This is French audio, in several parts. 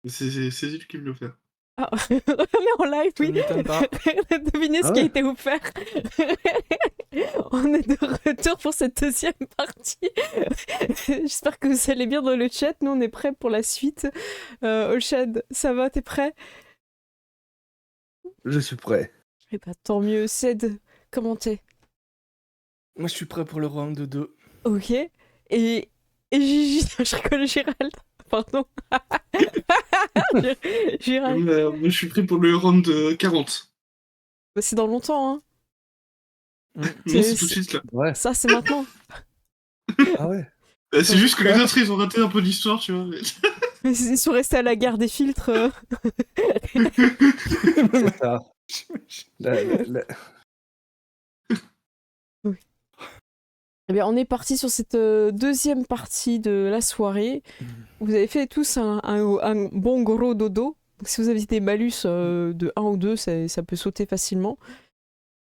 C'est lui qui me l'a offert. Ah, on est en live, Ça oui. ne m'étonne pas. Devinez ce Ah qui a ouais. été offert. On est de retour pour cette deuxième partie. J'espère que vous allez bien dans le chat. Nous, on est prêts pour la suite. Oshad, ça va, t'es prêt? Je suis prêt. Eh ben, tant mieux. Ced, comment t'es? Moi, je suis prêt pour le round de 2. Ok. Et Gigi, je rigole, Gérald. Pardon. Gérald. Moi, je suis prêt pour le round de 40. Bah, c'est dans longtemps, hein. Non, c'est tout de suite là. Ouais. Ça, c'est maintenant. Ah ouais. C'est juste que les autres, ils ont raté un peu l'histoire, tu vois. Ils sont restés à la guerre des filtres. C'est ça. La- Eh bien, on est parti sur cette deuxième partie de la soirée. Vous avez fait tous un bon gros dodo. Donc, si vous avez des malus de 1 ou 2, ça peut sauter facilement.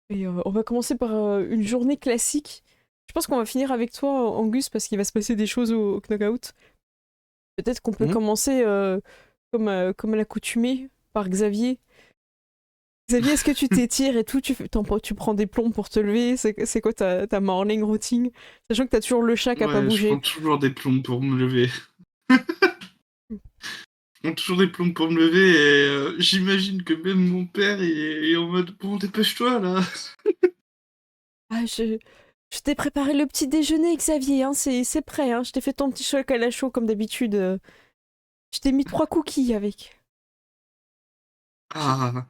Et on va commencer par une journée classique. Je pense qu'on va finir avec toi, Angus, parce qu'il va se passer des choses au knockout. Peut-être qu'on peut commencer comme à l'accoutumée par Xavier. Xavier, est-ce que tu t'étires et tout, tu prends des plombs pour te lever? C'est quoi ta morning routine? Sachant que t'as toujours le chat qui a pas Ouais, je bougé. prends toujours des plombs pour me lever. Je prends toujours des plombs pour me lever et j'imagine que même mon père est en mode bon, dépêche-toi là. Ah, je t'ai préparé le petit déjeuner, Xavier, hein, c'est prêt. Hein. Je t'ai fait ton petit chocolat chaud comme d'habitude. Je t'ai mis 3 cookies avec. Ah.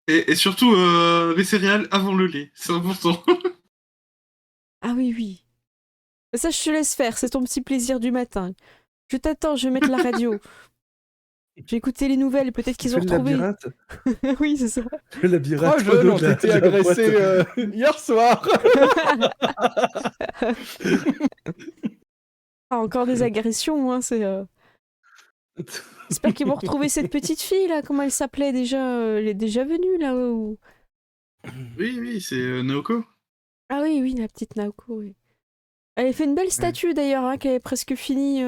Et surtout, les céréales avant le lait, c'est important. Ah oui, oui. Ça, je te laisse faire, c'est ton petit plaisir du matin. Je t'attends, je vais mettre la radio. Je vais écouter les nouvelles, peut-être Tu qu'ils fais ont le retrouvé. labyrinthe. Oui, c'est ça. Le labyrinthe. 3 jeunes ont de la- été de la agressés boîte. hier soir. Ah, encore des agressions, hein, c'est... J'espère qu'ils vont retrouver cette petite fille, là, comment elle s'appelait déjà? Elle est déjà venue, là, ou... Oui, c'est Naoko. Ah oui, oui, la petite Naoko, oui. Elle a fait une belle statue, d'ailleurs, hein, qu'elle est presque finie.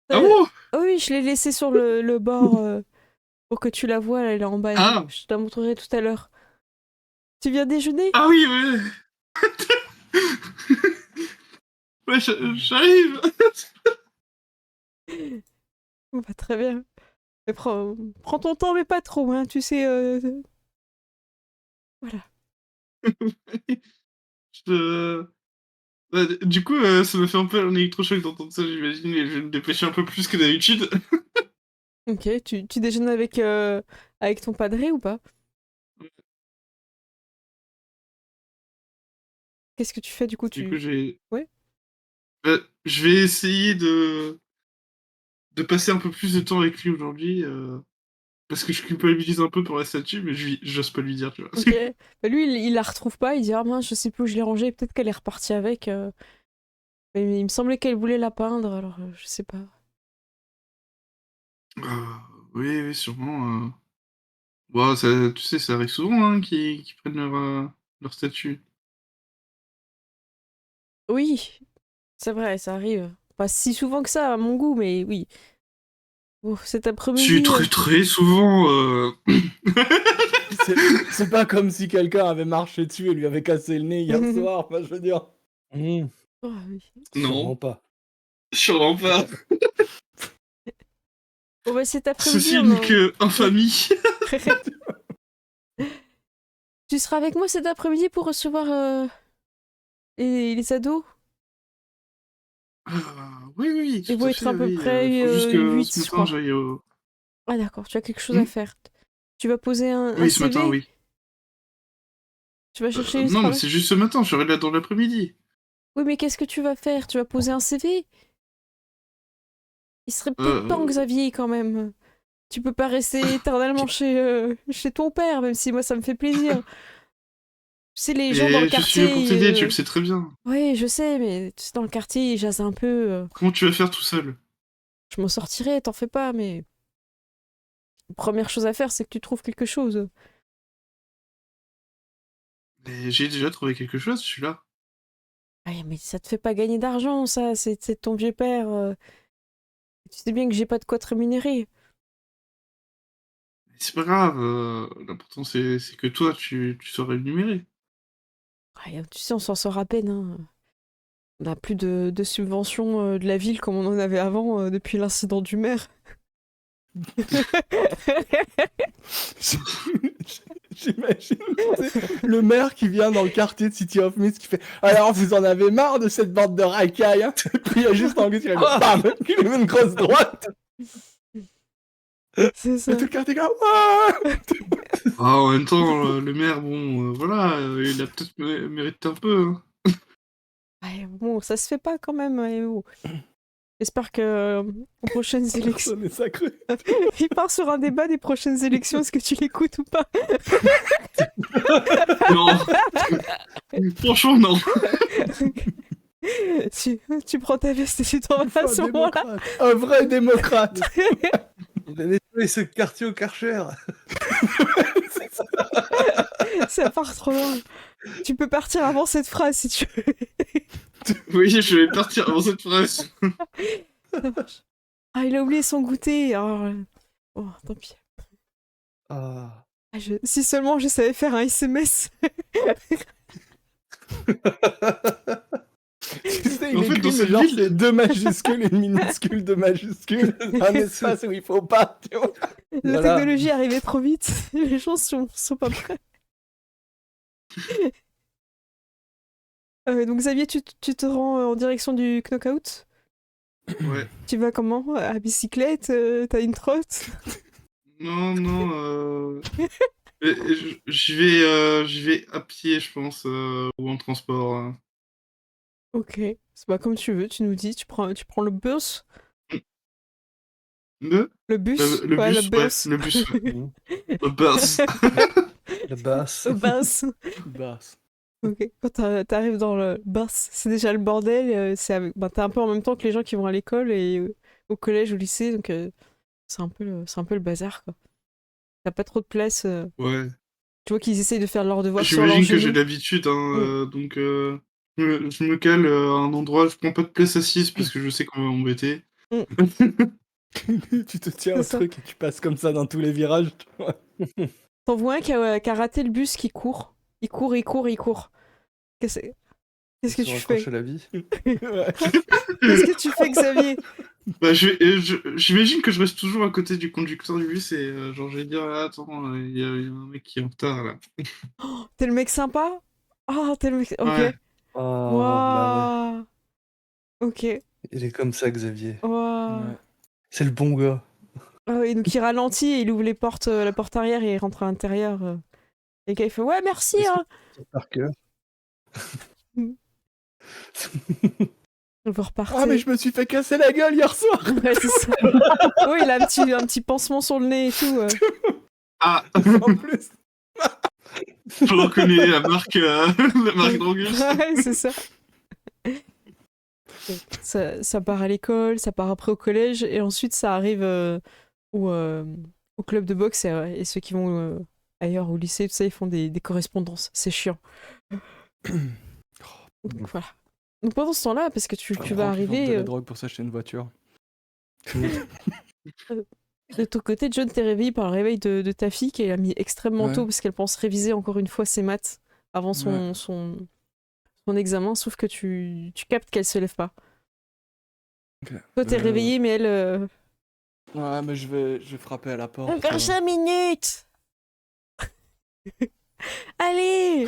Ah bon? Oh oui, je l'ai laissée sur le bord pour que tu la vois, elle est en bas. Ah. Je te la montrerai tout à l'heure. Tu viens déjeuner? Ah oui, ouais. Ouais, j'arrive. Bah, très bien. Mais prends ton temps, mais pas trop, hein, tu sais. Voilà. Je- du coup, ça me fait un peu un électrochoc d'entendre ça, j'imagine, et je vais me dépêcher un peu plus que d'habitude. Ok, tu déjeunes avec ton padré ou pas? Qu'est-ce que tu fais du coup? Du coup, Ouais. je vais essayer de passer un peu plus de temps avec lui aujourd'hui, parce que je culpabilise un peu pour la statue, mais j'ose pas lui dire, tu vois. Ok. Bah, lui, il la retrouve pas, il dit ah mince, je sais plus où je l'ai rangée, peut-être qu'elle est repartie avec. Mais il me semblait qu'elle voulait la peindre, alors je sais pas. Oui, sûrement. Bon, ça, tu sais, ça arrive souvent, hein, qu'ils prennent leur statut. Oui, c'est vrai, ça arrive. Pas si souvent que ça, à mon goût, mais oui. Oh, cet C'est après-midi. très souvent. C'est pas comme si quelqu'un avait marché dessus et lui avait cassé le nez hier soir. Enfin, je veux dire. Oh, oui. Sûrement Non, pas. sûrement pas. Bon, bah, cet après-midi, Ceci n'est que infamie. Tu seras avec moi cet après-midi pour recevoir les ados? Oui, Ils tout vont à être fait, à peu oui. près Faut juste que 8, ce je matin, crois. j'aille au... Ah d'accord, tu as quelque chose à faire. Tu vas poser un Oui, ce CV? matin, oui. Tu vas chercher du Non, mais travail? c'est juste ce matin, je serai là dans l'après-midi. Oui, mais qu'est-ce que tu vas faire? Tu vas poser un CV? Il serait peut-être temps, Euh... Xavier, quand même. Tu peux pas rester éternellement chez ton père, même si moi ça me fait plaisir. Tu sais, les gens dans le Et je suis là pour quartier. t'aider, tu le sais très bien. Oui, je sais, mais tu sais, dans le quartier, ils jasent un peu. Comment tu vas faire tout seul? Je m'en sortirai, t'en fais pas, mais. La première chose à faire, c'est que tu trouves quelque chose. Mais j'ai déjà trouvé quelque chose, je suis là. Ah, mais ça te fait pas gagner d'argent, ça, c'est ton vieux père. Tu sais bien que j'ai pas de quoi te rémunérer. C'est pas grave, l'important c'est que toi, tu sois rémunéré. Ouais, tu sais, on s'en sort à peine, hein. On n'a plus de subventions de la ville comme on en avait avant depuis l'incident du maire. J'imagine tu sais, le maire qui vient dans le quartier de City of Mist qui fait alors vous en avez marre de cette bande de racailles hein. Et puis il y a juste Angus qui lui bam qui lui met une grosse droite C'est ça. et tout le quartier comme ouais. Ah, en même temps, le maire, bon, voilà, il a peut-être mérité un peu, hein. Ouais, bon, ça se fait pas quand même. Oh. J'espère que aux prochaines élections. Personne n'est sacré. Il part sur un débat des prochaines élections. Est-ce que tu l'écoutes ou pas? Non. Franchement, non. Tu prends ta veste et tu t'en vas à ce moment-là. Un vrai démocrate. Il a nettoyé ce quartier au Karcher. Ça part trop loin. Tu peux partir avant cette phrase si tu veux. Oui, je vais partir avant cette phrase. Ça marche. Ah, il a oublié son goûter. Oh, tant pis. Ah. Ah, si seulement je savais faire un SMS. Tu sais, En il fait, écrit dans mais cette genre ville- c'est 2 majuscules et une minuscule de majuscule. Un espace où il faut pas, tu vois. La Voilà. technologie arrivait trop vite. Les gens sont pas prêts. Donc Xavier, tu te rends en direction du knockout? Ouais. Tu vas comment? À bicyclette? T'as une trotte? Non, non, j'y vais à pied, je pense, ou en transport, hein. Ok. C'est pas comme tu veux, tu nous dis. Tu prends le bus? Le Le bus? le Ouais, bus, ouais, le bus, ouais. Le bus. La basse. Le bus. Basse. Ok. Quand t'arrives dans le bus, c'est déjà le bordel. T'es un peu en même temps que les gens qui vont à l'école et au collège, au lycée, donc c'est un peu le bazar, quoi. T'as pas trop de place. Ouais. Tu vois qu'ils essayent de faire leurs devoirs sur leurs J'imagine que j'ai genoux. l'habitude, hein, donc je me cale à un endroit, je prends pas de place assise parce que je sais qu'on va m'embêter. Tu te tiens C'est au ça. truc et tu passes comme ça dans tous les virages. Tu vois. T'en vois un qui a raté le bus qui court. Il court, il court, il court. Qu'est-ce que tu fais? À la vie. Ouais. Qu'est-ce que tu fais, Xavier? Bah, j'imagine que je reste toujours à côté du conducteur du bus et genre je vais dire ah, attends, il y a un mec qui est en retard là. T'es le mec sympa? Oh, t'es le mec... Ok. Ouais. Oh, bah Waouh. Ok. ouais. Il est comme ça, Xavier. Waouh. Ouais. C'est le bon gars. Ah oui, donc il ralentit et il ouvre les portes, la porte arrière et il rentre à l'intérieur. Et le gars il fait ouais, merci, Est-ce hein. Par cœur. Vous repartez. Ah mais je me suis fait casser la gueule hier soir. Ouais, c'est ça. Oui, il a un petit pansement sur le nez et tout. Ah, En plus. je reconnais la marque, la marque d'Angus. Ouais, c'est ça. Ça part à l'école, ça part après au collège, et ensuite ça arrive au club de boxe, et ceux qui vont ailleurs au lycée, tout ça, ils font des correspondances. C'est chiant. Donc, voilà. Donc pendant ce temps-là, parce que tu vas Qui vendent arriver... de la drogue pour s'acheter une voiture. De ton côté, John, t'es réveillé par le réveil de ta fille qui a mis extrêmement Ouais. tôt parce qu'elle pense réviser encore une fois ses maths avant son examen, sauf que tu captes qu'elle se lève pas. Ok. Toi, t'es réveillé, mais elle... Ouais, mais je vais frapper à la porte. Encore 5 minutes. Allez.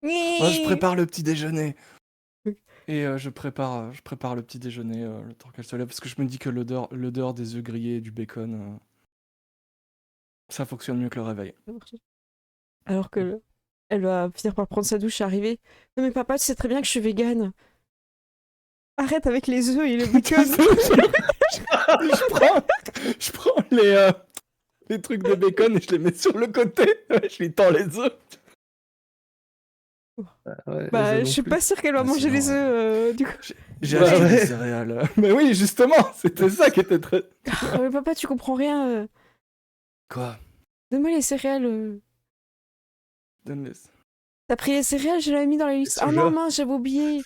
Moi, je prépare le petit déjeuner. Et je prépare le petit déjeuner le temps qu'elle se lève. Parce que je me dis que l'odeur des œufs grillés et du bacon, ça fonctionne mieux que le réveil. Alors que elle va finir par prendre sa douche et arriver. Non mais papa, tu sais très bien que je suis végane. Arrête avec les œufs et le bacon. je prends les trucs de bacon et je les mets sur le côté. Je lui tends les œufs. Ouais, Bah, les je suis œufs non pas sûre qu'elle va Ah, manger sinon, les œufs du coup. J'ai Bah acheté ouais. des céréales. Mais oui, justement, c'était ça qui était très... Ah, mais papa, tu comprends rien. Quoi? Donne-moi les céréales. Donne-les. T'as pris les céréales, je l'avais mis dans la liste. Ah soja. non, mince, j'avais oublié.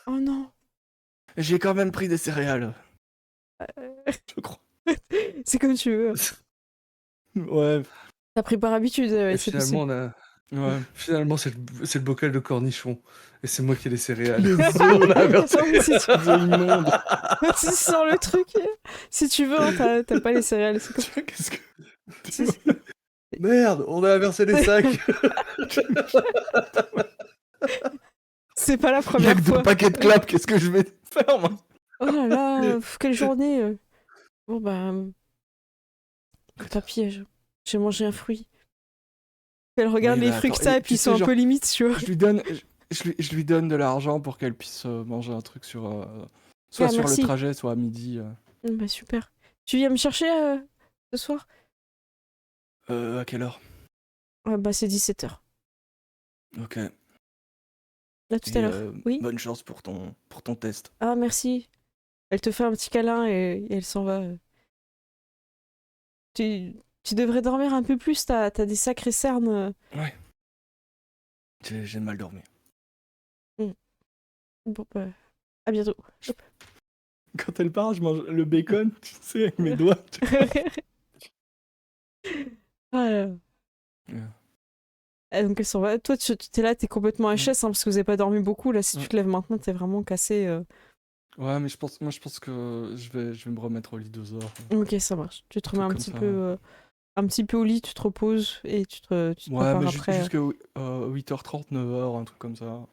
Oh non. J'ai quand même pris des céréales, je crois. C'est comme tu veux. Ouais, T'as pris par habitude, Et c'est finalement, possible. ouais. finalement c'est le bocal de cornichons. Et c'est moi qui ai les céréales. Les On œufs, a inversé. Non, mais si tu... des œufs immondes. tu sens le truc. Si tu veux, hein, t'as pas les céréales. C'est comme... Qu'est-ce que... c'est- Merde, on a inversé les sacs. C'est pas la Il y a première que 2 fois. paquets de clopes, qu'est-ce que je vais faire, moi? Oh là là, quelle journée. Bon bah, tant pis, j'ai mangé un fruit. Elle regarde Oui, les bah, fruits que attends, t'as et tu puis ils sais, sont un genre, peu limites, tu vois. je lui donne, je lui donne de l'argent pour qu'elle puisse manger un truc sur, soit Ah, sur le merci. trajet, soit à midi. Bah super. Tu viens me chercher ce soir? À quelle heure? Bah c'est 17h. Ok. Là tout à Et l'heure. Oui? bonne chance pour ton test. Ah merci. Elle te fait un petit câlin et elle s'en va. Tu devrais dormir un peu plus, t'as des sacrées cernes. Ouais. J'ai mal dormi. Bon bah, à bientôt. Quand elle part, je mange le bacon, tu sais, avec mes doigts. Ah là là. Ouais. Ah, donc elle s'en va. Toi, t'es là, t'es complètement HS hein, parce que vous avez pas dormi beaucoup. Là, si tu Ouais. te lèves maintenant, t'es vraiment cassé. Ouais, mais je pense que je vais me remettre au lit 2 heures. Ok, ça marche. Tu te remets Truc comme ça. un petit peu au lit, tu te reposes et tu te Ouais, prépares mais après. jusqu'à 8h30, 9h, un truc comme ça.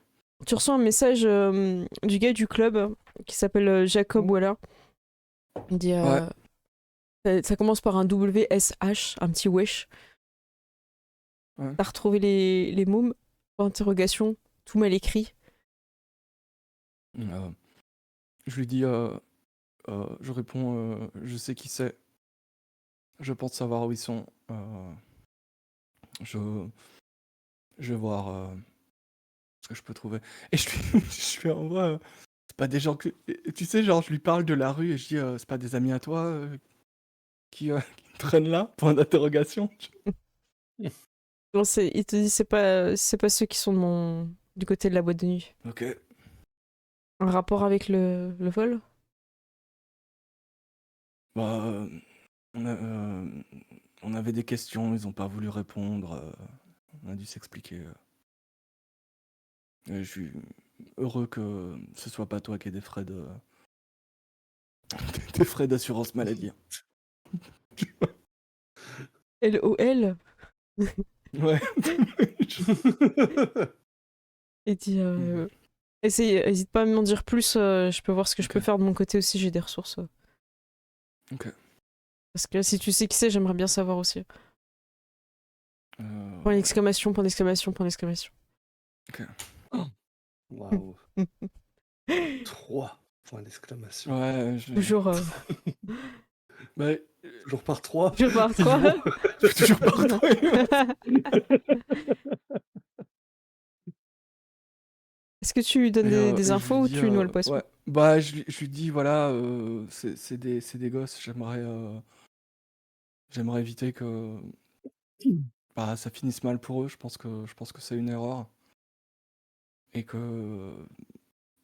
Tu reçois un message du gars du club qui s'appelle Jacob Waller. Il dit Ouais. ça commence par un WSH, un petit wesh. Ouais. T'as retrouvé les mômes? Point d'interrogation, tout mal écrit. Je lui dis, je réponds, je sais qui c'est. Je pense savoir où ils sont. Je vais voir ce que je peux trouver. Et je lui envoie. C'est pas des gens que. Et tu sais, genre, je lui parle de la rue et je dis, c'est pas des amis à toi qui traînent là? Point d'interrogation. Non, il te dit c'est pas ceux qui sont du côté de la boîte de nuit. Ok. Un rapport avec le vol? Bah, on avait des questions, ils ont pas voulu répondre. On a dû s'expliquer. Et je suis heureux que ce soit pas toi qui aies des frais des frais d'assurance maladie. LOL. Ouais. Et dit hésite pas à m'en dire plus, je peux voir ce que je peux Ok. faire de mon côté aussi, j'ai des ressources. Ok. Parce que si tu sais qui c'est, j'aimerais bien savoir aussi. Point Ouais. d'exclamation, point d'exclamation, point d'exclamation. Waouh. 3 points d'exclamation. Ouais, Toujours, bah, Toujours par 3. toujours par 3. toujours par toi. Est-ce que tu lui donnes des Et je infos lui ou dis, tu noies le poisson? ouais. Bah, je lui dis, voilà, c'est des gosses, j'aimerais éviter que bah, ça finisse mal pour eux. Je pense que c'est une erreur. Et que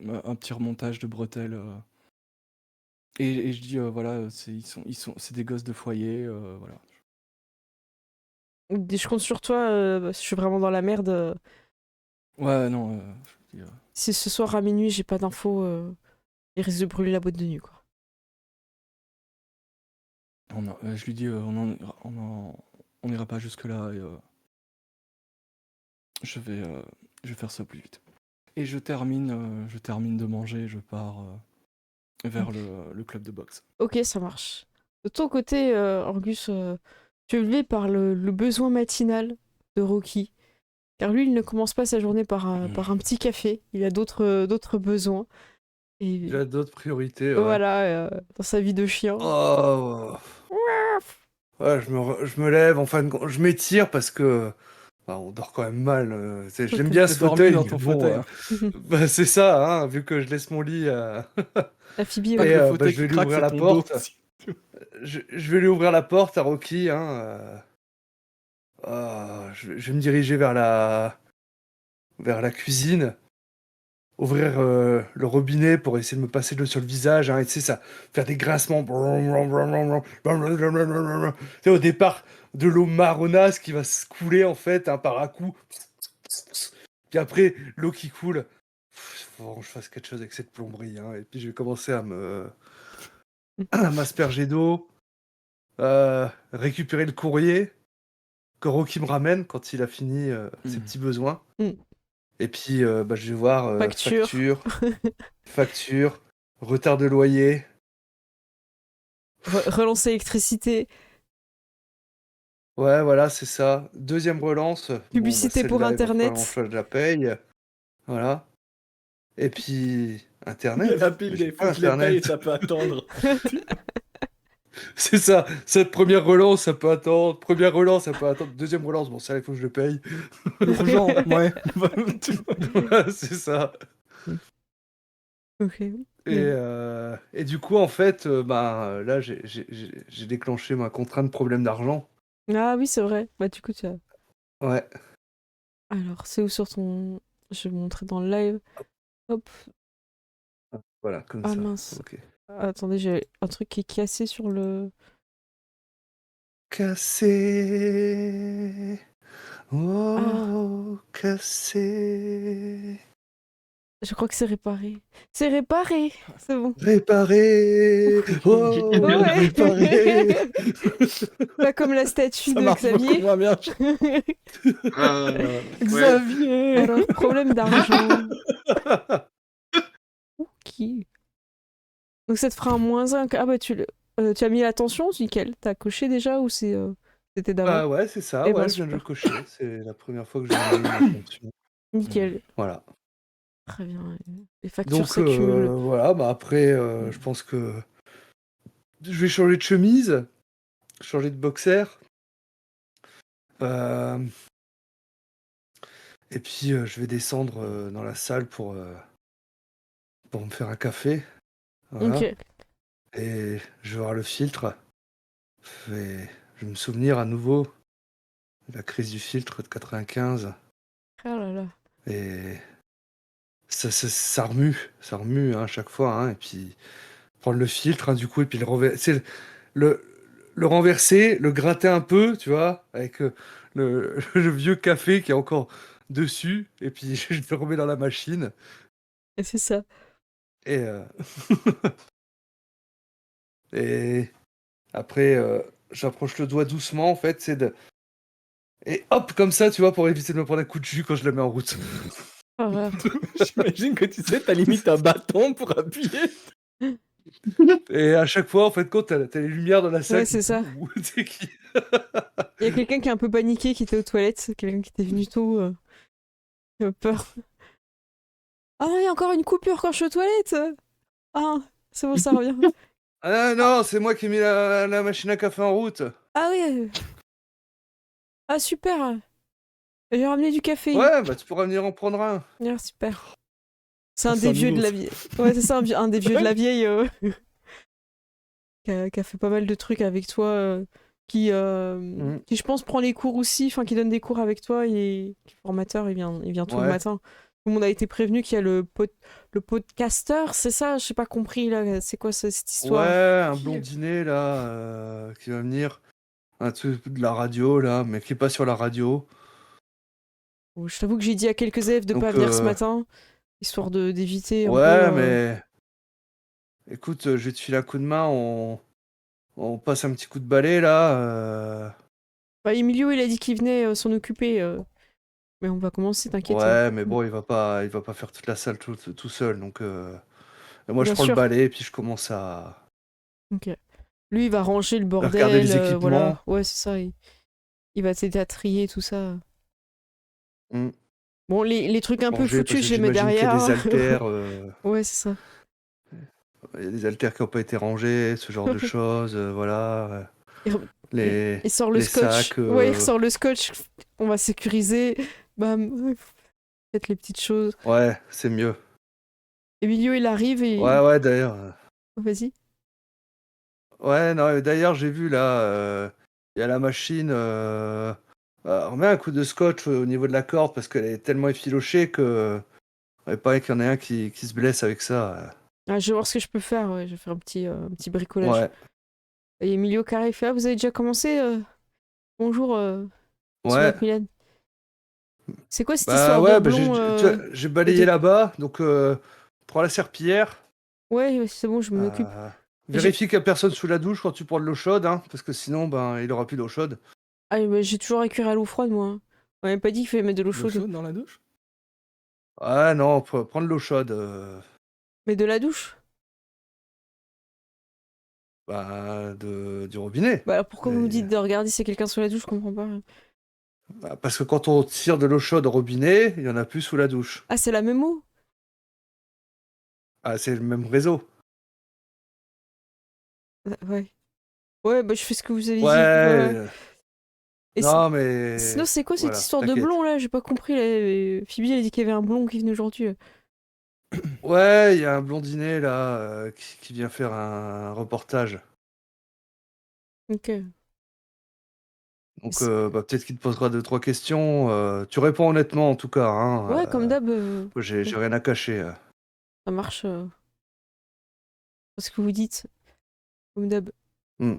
un petit remontage de bretelles. Et je dis, voilà, c'est des gosses de foyer, voilà. Je compte sur toi, je suis vraiment dans la merde. Ouais, non, je dis, Si ce soir à minuit j'ai pas d'infos, il risque de brûler la boîte de nuit, quoi. je lui dis, on n'ira pas jusque-là et je vais faire ça au plus vite. Et je termine de manger, je pars vers le club de boxe. Ok, ça marche. De ton côté, Angus, tu es levé par le besoin matinal de Rocky. Car lui, il ne commence pas sa journée par un petit café. Il a d'autres besoins. Et Il a d'autres priorités, ouais. voilà, dans sa vie de chien. Oh. Ouais, je me lève, en fin de compte, je m'étire parce que bah, on dort quand même mal. J'aime bien T'as ce dormi fauteuil. dans Mais ton bon, fauteuil, hein. bah, c'est ça, hein, vu que je laisse mon lit. La Phoebe, Pas ouais. que le Bah, fauteuil je vais qui lui craque, ouvrir c'est la ton dos porte. aussi. Je vais lui ouvrir la porte à Rocky. Hein, je vais me diriger vers la cuisine. ouvrir le robinet pour essayer de me passer de l'eau sur le visage, hein, et tu sais, ça, faire des grincements. Tu sais, au départ, de l'eau marronasse qui va se couler en fait, hein, par à-coup. Puis après, l'eau qui coule. Faut vraiment que je fasse quelque chose avec cette plomberie, hein. Et puis je vais commencer à m'asperger d'eau, récupérer le courrier que Rocky me ramène quand il a fini ses petits besoins. Mm. Et puis je vais voir Facture. facture, retard de loyer. Relancer l'électricité. Ouais, voilà, c'est ça. Deuxième relance. Publicité pour celle-là, il va Internet. falloir que je la paye. Voilà. Et puis, Il y a Internet. la Mais pile j'ai des pas faut que je les paye et Internet. ça peut attendre. C'est ça. Cette première relance, ça peut attendre. Première relance, ça peut attendre. Deuxième relance, bon, ça, il faut que je le paye. Urgent, ouais. Voilà, c'est ça. Ok. Et du coup, en fait, là, j'ai déclenché ma contrainte problème d'argent. Ah oui, c'est vrai. Bah, du coup, tu as. Ouais. Alors, c'est où sur ton. Je vais vous montrer dans le live. Hop. Voilà, comme Ah ça. mince. Ok. Attendez, j'ai un truc qui est cassé sur le. Cassé. Ah, Oh, cassé. je crois que c'est réparé. C'est réparé. C'est bon. Réparé. Oh, Ouais. réparé. Pas comme la statue Ça de marche beaucoup Xavier. moins bien. Ouais. Xavier. Alors, problème d'argent. Ok. Donc ça te fera un -1. Ah bah tu as mis l'attention, nickel. T'as coché déjà ou c'était d'avant? Bah ouais, c'est ça. Eh Ouais, ben je viens de le super. cocher. C'est la première fois que j'ai mis une attention. Nickel. Voilà. Très bien. Les factures Donc s'accumulent. voilà, après, je pense que je vais changer de chemise, changer de boxer. Euh, Et puis je vais descendre dans la salle pour me faire un café. Voilà. Ok. Et je vais voir le filtre. Et je vais me souvenir à nouveau de la crise du filtre de 95. Ah là là. Et ça remue hein, à chaque fois. Hein. Et puis prendre le filtre, hein, du coup, et puis le, le renverser, le gratter un peu, tu vois, avec le vieux café qui est encore dessus. Et puis je le remets dans la machine. Et c'est ça. Et, et après, j'approche le doigt doucement, en fait, et hop, comme ça, tu vois, pour éviter de me prendre un coup de jus quand je la mets en route. Ah, J'imagine que tu sais, t'as limite un bâton pour appuyer. Et à chaque fois, en fait, quand t'as les lumières dans la salle, ouais, c'est ça. tu sais qui... Il y a quelqu'un qui est un peu paniqué, qui était aux toilettes. Quelqu'un qui était venu tôt. Qui a peur. Ah non, il y a encore une coupure quand je suis aux toilettes. Ah, c'est bon, ça revient. Ah non, c'est moi qui ai mis la machine à café en route. Ah oui. Ah super. J'ai ramené du café. Ouais, bah tu pourras venir en prendre un. Ah, super. C'est un C'est des un vieux de la nounours. vieille. Ouais, c'est ça, un des vieux de la vieille qui a fait pas mal de trucs avec toi, qui, je pense, prend les cours aussi, enfin, qui donne des cours avec toi, et qui est formateur, il vient tout le Ouais. matin. Tout le monde a été prévenu qu'il y a le podcaster, c'est ça? J'ai pas compris, là, c'est quoi cette histoire? Ouais, un blondinet, là, qui va venir. Un truc de la radio, là, mais qui est pas sur la radio. Oh, je t'avoue que j'ai dit à quelques élèves de Donc, pas venir ce matin, histoire d'éviter un peu... ouais, mais... Écoute, je vais te filer un coup de main, on passe un petit coup de balai, là. Bah, Emilio, il a dit qu'il venait s'en occuper, mais on va commencer, t'inquiète. Ouais, mais bon, il va pas faire toute la salle tout seul, donc... Moi, je Bien prends le sûr. balai, et puis je commence à Ok. Lui, il va ranger le regarder bordel, les équipements. voilà. Ouais, c'est ça. Il va t'aider à trier tout ça. Mm. Bon, les trucs un peu Ranger, foutus, parce que je les mets j'imagine qu'il y a derrière. des haltères, Ouais, c'est ça. il y a des haltères qui n'ont pas été rangés, ce genre de choses, voilà. Il, re- Les, il sort le les scotch. sacs. Ouais, il ressort le scotch. On va sécuriser. Bam. Peut-être les petites choses. Ouais, c'est mieux. Emilio, il arrive et... Ouais, d'ailleurs. Vas-y. Ouais, non, d'ailleurs, j'ai vu là, il y a la machine. On met un coup de scotch au niveau de la corde parce qu'elle est tellement effilochée que Ouais, pareil qu'il y en ait un qui se blesse avec ça. Ah, je vais voir ce que je peux faire, ouais. Je vais faire un petit bricolage. Ouais, Et Emilio Carré fait: Ah, vous avez déjà commencé Bonjour, monsieur ouais. Macmillan. C'est quoi cette Bah histoire de ouais, bah, blond j'ai et balayé de... là-bas, donc prends la serpillière. Ouais, c'est bon, je m'en occupe. J'ai Vérifie qu'il n'y a personne sous la douche quand tu prends de l'eau chaude, hein, parce que sinon, ben, il aura plus d'eau chaude. bah, j'ai toujours récuré à l'eau froide, moi. On m'avait pas dit qu'il fallait mettre de l'eau L'eau chaude. chaude dans la douche? Ah non, prends de l'eau chaude. Mais de la douche? Bah, du robinet. Bah alors pourquoi vous me Mais- dites de regarder si y a quelqu'un sous la douche? Je comprends pas. Bah, parce que quand on tire de l'eau chaude au robinet, il y en a plus sous la douche. Ah, c'est la même eau? Ah, c'est le même réseau. Ouais. Ouais, bah je fais ce que vous avez Ouais. dit. Ouais. Et Non, mais sinon, c'est quoi cette voilà, histoire de t'inquiète. blond là? J'ai pas compris. Là. Phoebe, elle a dit qu'il y avait un blond qui venait aujourd'hui. Ouais, il y a un blondinet là qui vient faire un reportage. Ok. Donc C'est- bah, peut-être qu'il te posera 2-3 questions. Tu réponds honnêtement en tout cas. Hein, Ouais, comme d'hab, j'ai rien à cacher. ça marche. Ce que vous dites, comme d'hab. Hmm,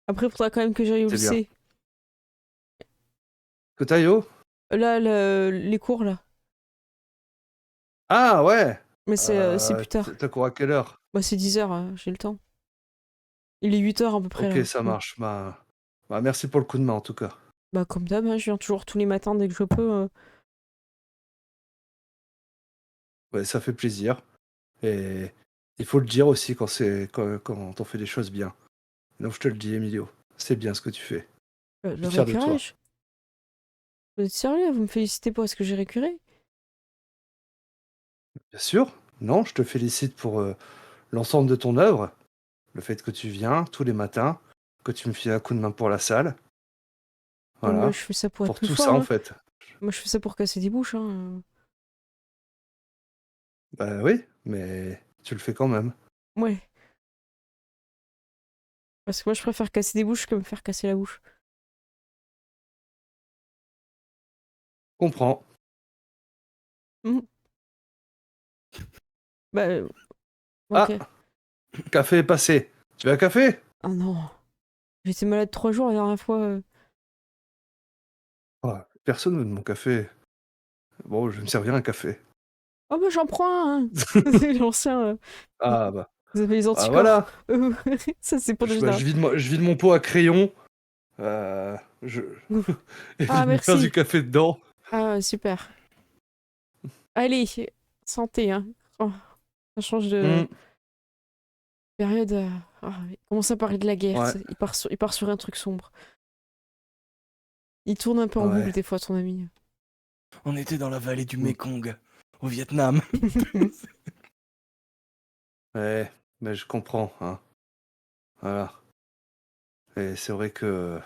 Après, il faudra quand même que j'aille au c'est bien. lycée. Que t'ailles où? Là, les cours là. Ah ouais. Mais c'est plus tard. T'as cours à quelle heure? Bah, c'est 10h, j'ai le temps. Il est 8h à peu près Ok, là. ça Ouais. marche. Bah, merci pour le coup de main en tout cas. Bah, comme d'hab, hein, je viens toujours tous les matins dès que je peux. Ouais, ça fait plaisir. Et il faut le dire aussi quand on fait des choses bien. Donc je te le dis, Emilio, c'est bien ce que tu fais. Je Le suis fier de toi. récurage. Vous êtes sérieux? Vous me félicitez pour ce que j'ai récuré? Bien sûr, non, je te félicite pour l'ensemble de ton œuvre, le fait que tu viens tous les matins, que tu me files un coup de main pour la salle. Moi, Voilà, je fais ça pour être pour plus tout fort. ça en Hein. fait. Moi, je fais ça pour casser des bouches. Hein. Bah oui, mais tu le fais quand même. Ouais. Parce que moi, je préfère casser des bouches que me faire casser la bouche. Comprends. Hmm. Bah, ok. Ah, café est passé. Tu veux un café? Ah non. J'étais malade 3 jours la dernière fois. Ah, personne ne veut de mon café. Bon, je vais me servir un café. Oh, bah, j'en prends un. Hein. C'est l'ancien. Ah bah, Vous avez les ah anticorps. voilà. Ça, c'est pour de Je vide mon pot à crayon. Je... Et Ah, je me verse du merci. café dedans. Ah, super. Allez, santé. Hein. Oh, ça change de Hmm, période. Il commence à parler de la guerre. ouais, Il part sur un truc sombre. Il tourne un peu en boucle ouais. des fois, ton ami. On était dans la vallée du Hmm. Mekong, au Vietnam. Ouais, mais je comprends, hein. Voilà. Et c'est vrai que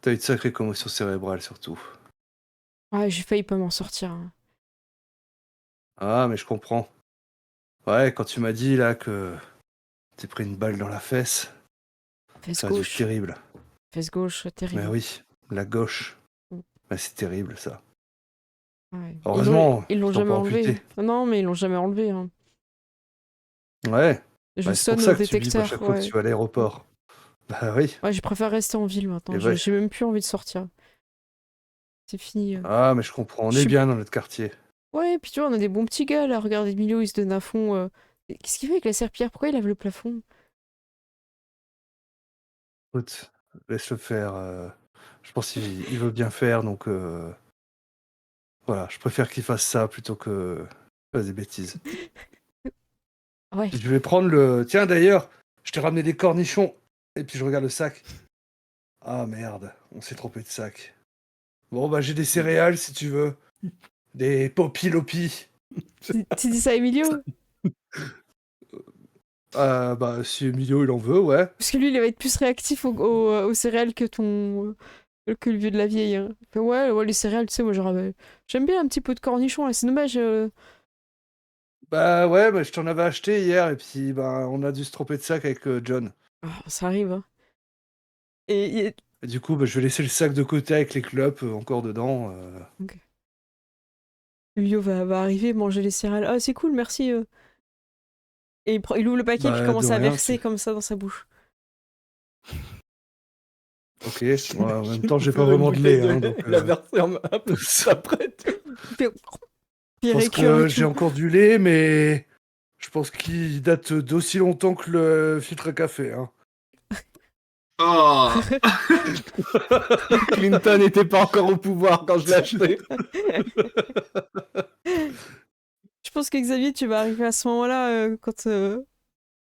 t'as eu de sacrées commotions cérébrales surtout. Ah, j'ai failli pas m'en sortir. Hein. Ah, mais je comprends. Ouais, quand tu m'as dit là que t'es pris une balle dans la fesse, Fesse ça a dû être gauche. terrible. Fesse gauche, Mais terrible. oui, la gauche. Mm. Bah, c'est terrible ça. Ouais. Heureusement, Ils l'ont ils t'ont jamais pas enlevé. amputé. Non, mais ils l'ont jamais enlevé. Hein. Ouais, Je bah, c'est pour sonne au ça que tu bipes à détecteur. chaque fois que Ouais. tu vas à l'aéroport. Bah oui. Ouais, je préfère rester en ville maintenant. Et ouais. J'ai même plus envie de sortir. C'est fini. Ah, mais je comprends, on Je est suis... bien dans notre quartier. Ouais, puis tu vois, on a des bons petits gars là. Regarde, Emilio, il se donne à fond. Qu'est-ce qu'il fait avec la serpillière? Pourquoi il lave le plafond? Écoute, laisse-le faire. Je pense qu'il veut bien faire, donc voilà, je préfère qu'il fasse ça plutôt que fasse des bêtises. Ouais. Puis je vais prendre le. Tiens, d'ailleurs, je t'ai ramené des cornichons. Et puis je regarde le sac. Ah merde, on s'est trompé de sac. Bon, bah j'ai des céréales si tu veux. Des Poppy Lopi. Tu dis ça à Emilio? Bah si Emilio il en veut, ouais. Parce que lui, il va être plus réactif aux céréales que que le vieux de la vieille. Hein. Il fait, ouais, les céréales, tu sais, moi, genre, j'aime bien un petit peu de cornichon, là, c'est dommage. Bah ouais, bah, je t'en avais acheté hier et puis bah on a dû se tromper de sac avec John. Ça arrive. Hein. Et Et du coup, bah, je vais laisser le sac de côté avec les clopes encore dedans. Ok. Lio va arriver, manger les céréales. Ah, c'est cool, merci. Et il ouvre le paquet puis Bah, commence de à rien, verser comme ça dans sa bouche. Ok, moi, en même temps, j'ai Ouvrir pas vraiment une de lait, bouteille hein, lait donc et la verser un peu après. Il fait... je Il pense récure et que j'ai tout. encore du lait, mais je pense qu'il date d'aussi longtemps que le filtre à café. Hein. Oh. Clinton n'était pas encore au pouvoir quand je l'ai acheté. Je pense que Xavier, tu vas arriver à ce moment-là quand il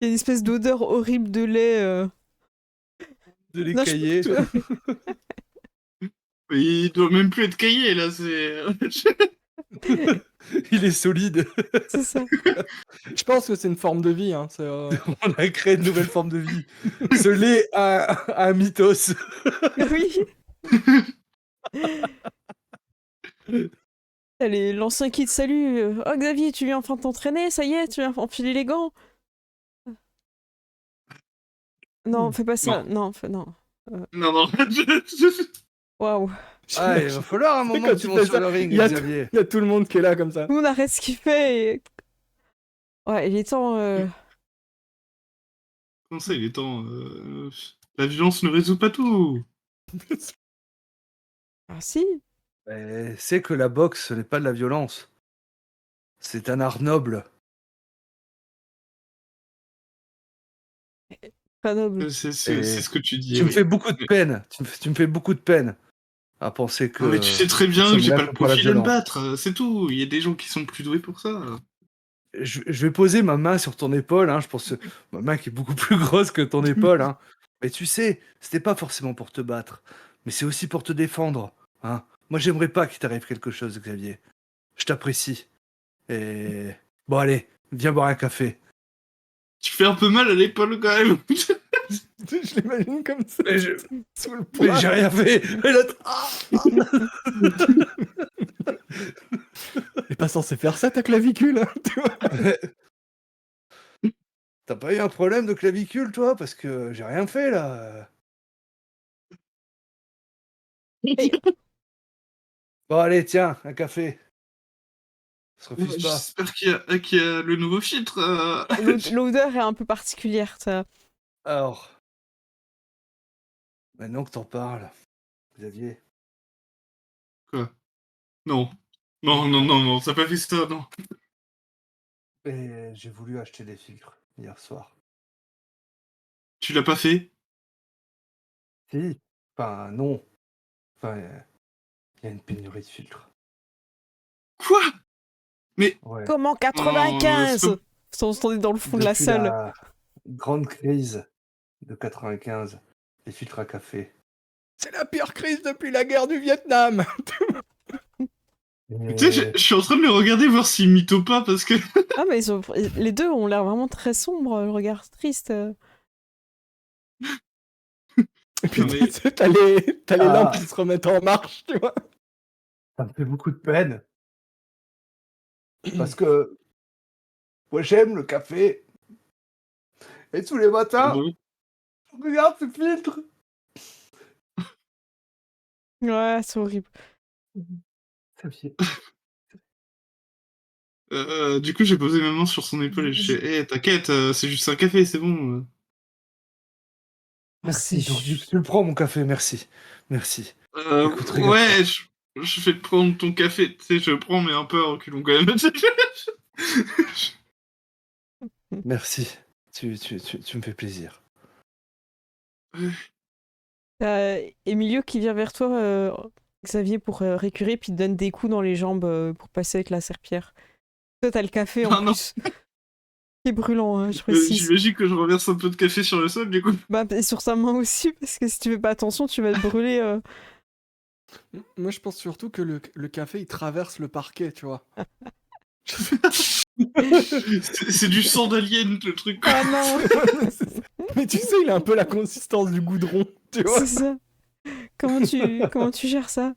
y a une espèce d'odeur horrible de lait. De lait Non, caillé. Il doit même plus être caillé, là, c'est... Il est solide. C'est ça. Je pense que c'est une forme de vie. Hein. On a créé de nouvelles formes de vie. Ce lait a un mythos. Oui. L'ancien qui te salue. Oh Xavier, tu viens enfin t'entraîner, ça y est, tu viens enfiler les gants. Non, fais pas ça. Non, non. Non, non. Waouh. Ah, il va falloir un Tu sais, moment quand que tu tu montes fais sur ça, le ring, il y a Xavier. Il y a tout le monde qui est là comme ça. Nous, on arrête ce qu'il fait. Ouais, il est temps. Comment ça, il est temps la violence ne résout pas tout. Ah si. C'est que la boxe, ce n'est pas de la violence. C'est un art noble. Pas noble. C'est Et ce que tu dis, tu me oui. fais beaucoup de peine. Tu me fais beaucoup de peine à penser que Non, mais tu sais très nous bien que sommes j'ai là pas le contre la profil de me violence. battre, c'est tout. Il y a des gens qui sont plus doués pour ça. Je vais poser ma main sur ton épaule. Hein, je pense que ma main qui est beaucoup plus grosse que ton épaule. Hein. Mais tu sais, c'était pas forcément pour te battre, mais c'est aussi pour te défendre. Hein. Moi, j'aimerais pas qu'il t'arrive quelque chose, Xavier. Je t'apprécie. Et bon, allez, viens boire un café. Tu fais un peu mal à l'épaule quand même. Je l'imagine comme ça. Mais, Sous le mais poids. j'ai rien fait. Et l'autre- Ah T'es pas censé faire ça, ta clavicule. Hein, tu vois. T'as pas eu un problème de clavicule, toi? Parce que j'ai rien fait, là. Bon, allez, tiens, un café. Se refuse pas. J'espère qu'il y a le nouveau filtre. L'odeur est un peu particulière, ça. Alors, maintenant que t'en parles, Xavier, Quoi? Non. Non, non, non, non, ça n'a pas fait ça, non. j'ai voulu acheter des filtres hier soir. Tu l'as pas fait? Si, enfin, non. Enfin, il y a une pénurie de filtres. Quoi? Mais Ouais. Comment non, c'est 95 pas... Ça, on s'entendait dans le fond de la Depuis salle. la grande crise de 95, les filtres à café. C'est la pire crise depuis la guerre du Vietnam. Tu sais, je suis en train de le regarder voir s'il mytho pas parce que... Ah, mais les deux ont l'air vraiment très sombres, le regard triste. Et puis Non, mais- t'as les Ah. lampes qui se remettent en marche, tu vois. Ça me fait beaucoup de peine. Parce que moi j'aime le café. Et tous les matins, je regarde ce filtre. Ouais, c'est horrible. Xavier. Du coup, j'ai posé ma main sur son épaule et je fais t'inquiète, c'est juste un café, c'est bon. Merci. C'est Donc, tu le prends mon café, merci. Merci. Écoute, regarde Ouais, je fais prendre ton café, tu sais, je prends, mais un peu à reculons quand même. Merci. Tu me fais plaisir. T'as Emilio qui vient vers toi, Xavier, pour récurer, puis te donne des coups dans les jambes pour passer avec la serpillère. Toi, t'as le café en Ah non. plus. Qui est brûlant, hein, je précise. J'imagine que je renverse un peu de café sur le sol, du coup. Bah, et sur sa main aussi, parce que si tu fais pas attention, tu vas te brûler. Moi, je pense surtout que le café, il traverse le parquet, tu vois. C'est du sang d'alien, le truc. Ah non. Mais tu sais, il a un peu la consistance du goudron, tu vois. C'est ça. Comment tu gères ça?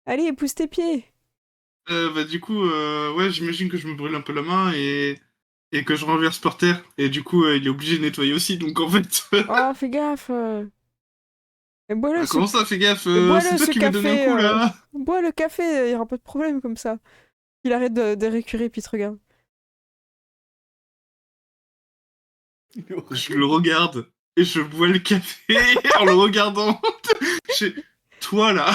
Allez, pousse tes pieds. Bah du coup, ouais, j'imagine que je me brûle un peu la main et que je renverse par terre. Et du coup, il est obligé de nettoyer aussi, donc en fait... Oh, fais gaffe. Et bois-le, Ah, comment ça, fais gaffe, bois-le, c'est toi ce qui m'as donné café, un coup, là. bois le café, il y aura pas de problème comme ça. Il arrête de récurer puis il te regarde. Je le regarde et je bois le café en le regardant. J'ai- Toi, là.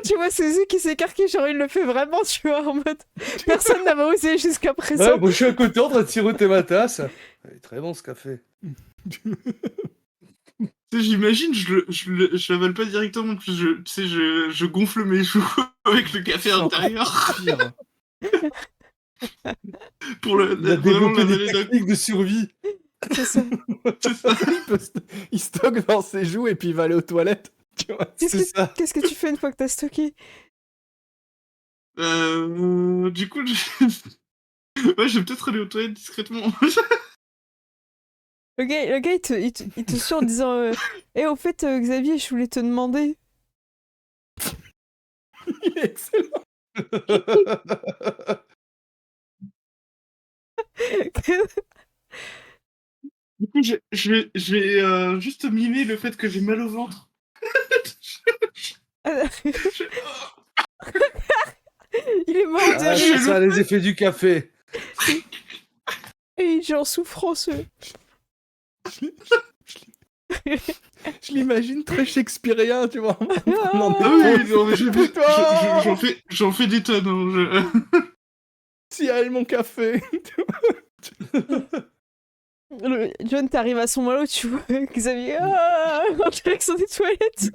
Tu vois ses yeux qui s'écarquillent, genre il le fait vraiment, tu vois, en mode personne n'avait osé jusqu'à Ouais, présent. moi je suis à côté en train de siroter ma tasse. Il est très bon ce café. Tu sais, j'imagine, je l'avale pas directement, tu sais, je gonfle mes joues avec le café à C'est encore l'intérieur pire. pour Il a vraiment développé des l'avaler d'un coup. techniques de survie. C'est ça. C'est ça. Il stocke dans ses joues et puis il va aller aux toilettes. Tu vois, Qu'est-ce C'est ça. qu'est-ce que tu fais une fois que t'as stocké? Du coup, ouais, je vais peut-être aller aux toilettes discrètement. Le gars il te suit en disant Eh, au fait, Xavier, je voulais te demander. il est excellent. Du coup, je vais juste mimer le fait que j'ai mal au ventre. Il est mort de Ah, c'est rire. ça les effets du café. Et il est en souffrance. Je l'imagine très shakespearien, tu vois. Non, Ah oui, non, mais Putain j'en fais des tonnes. Hein, Si elle mon café. John, t'arrives à son malo, tu vois Xavier en direction des toilettes.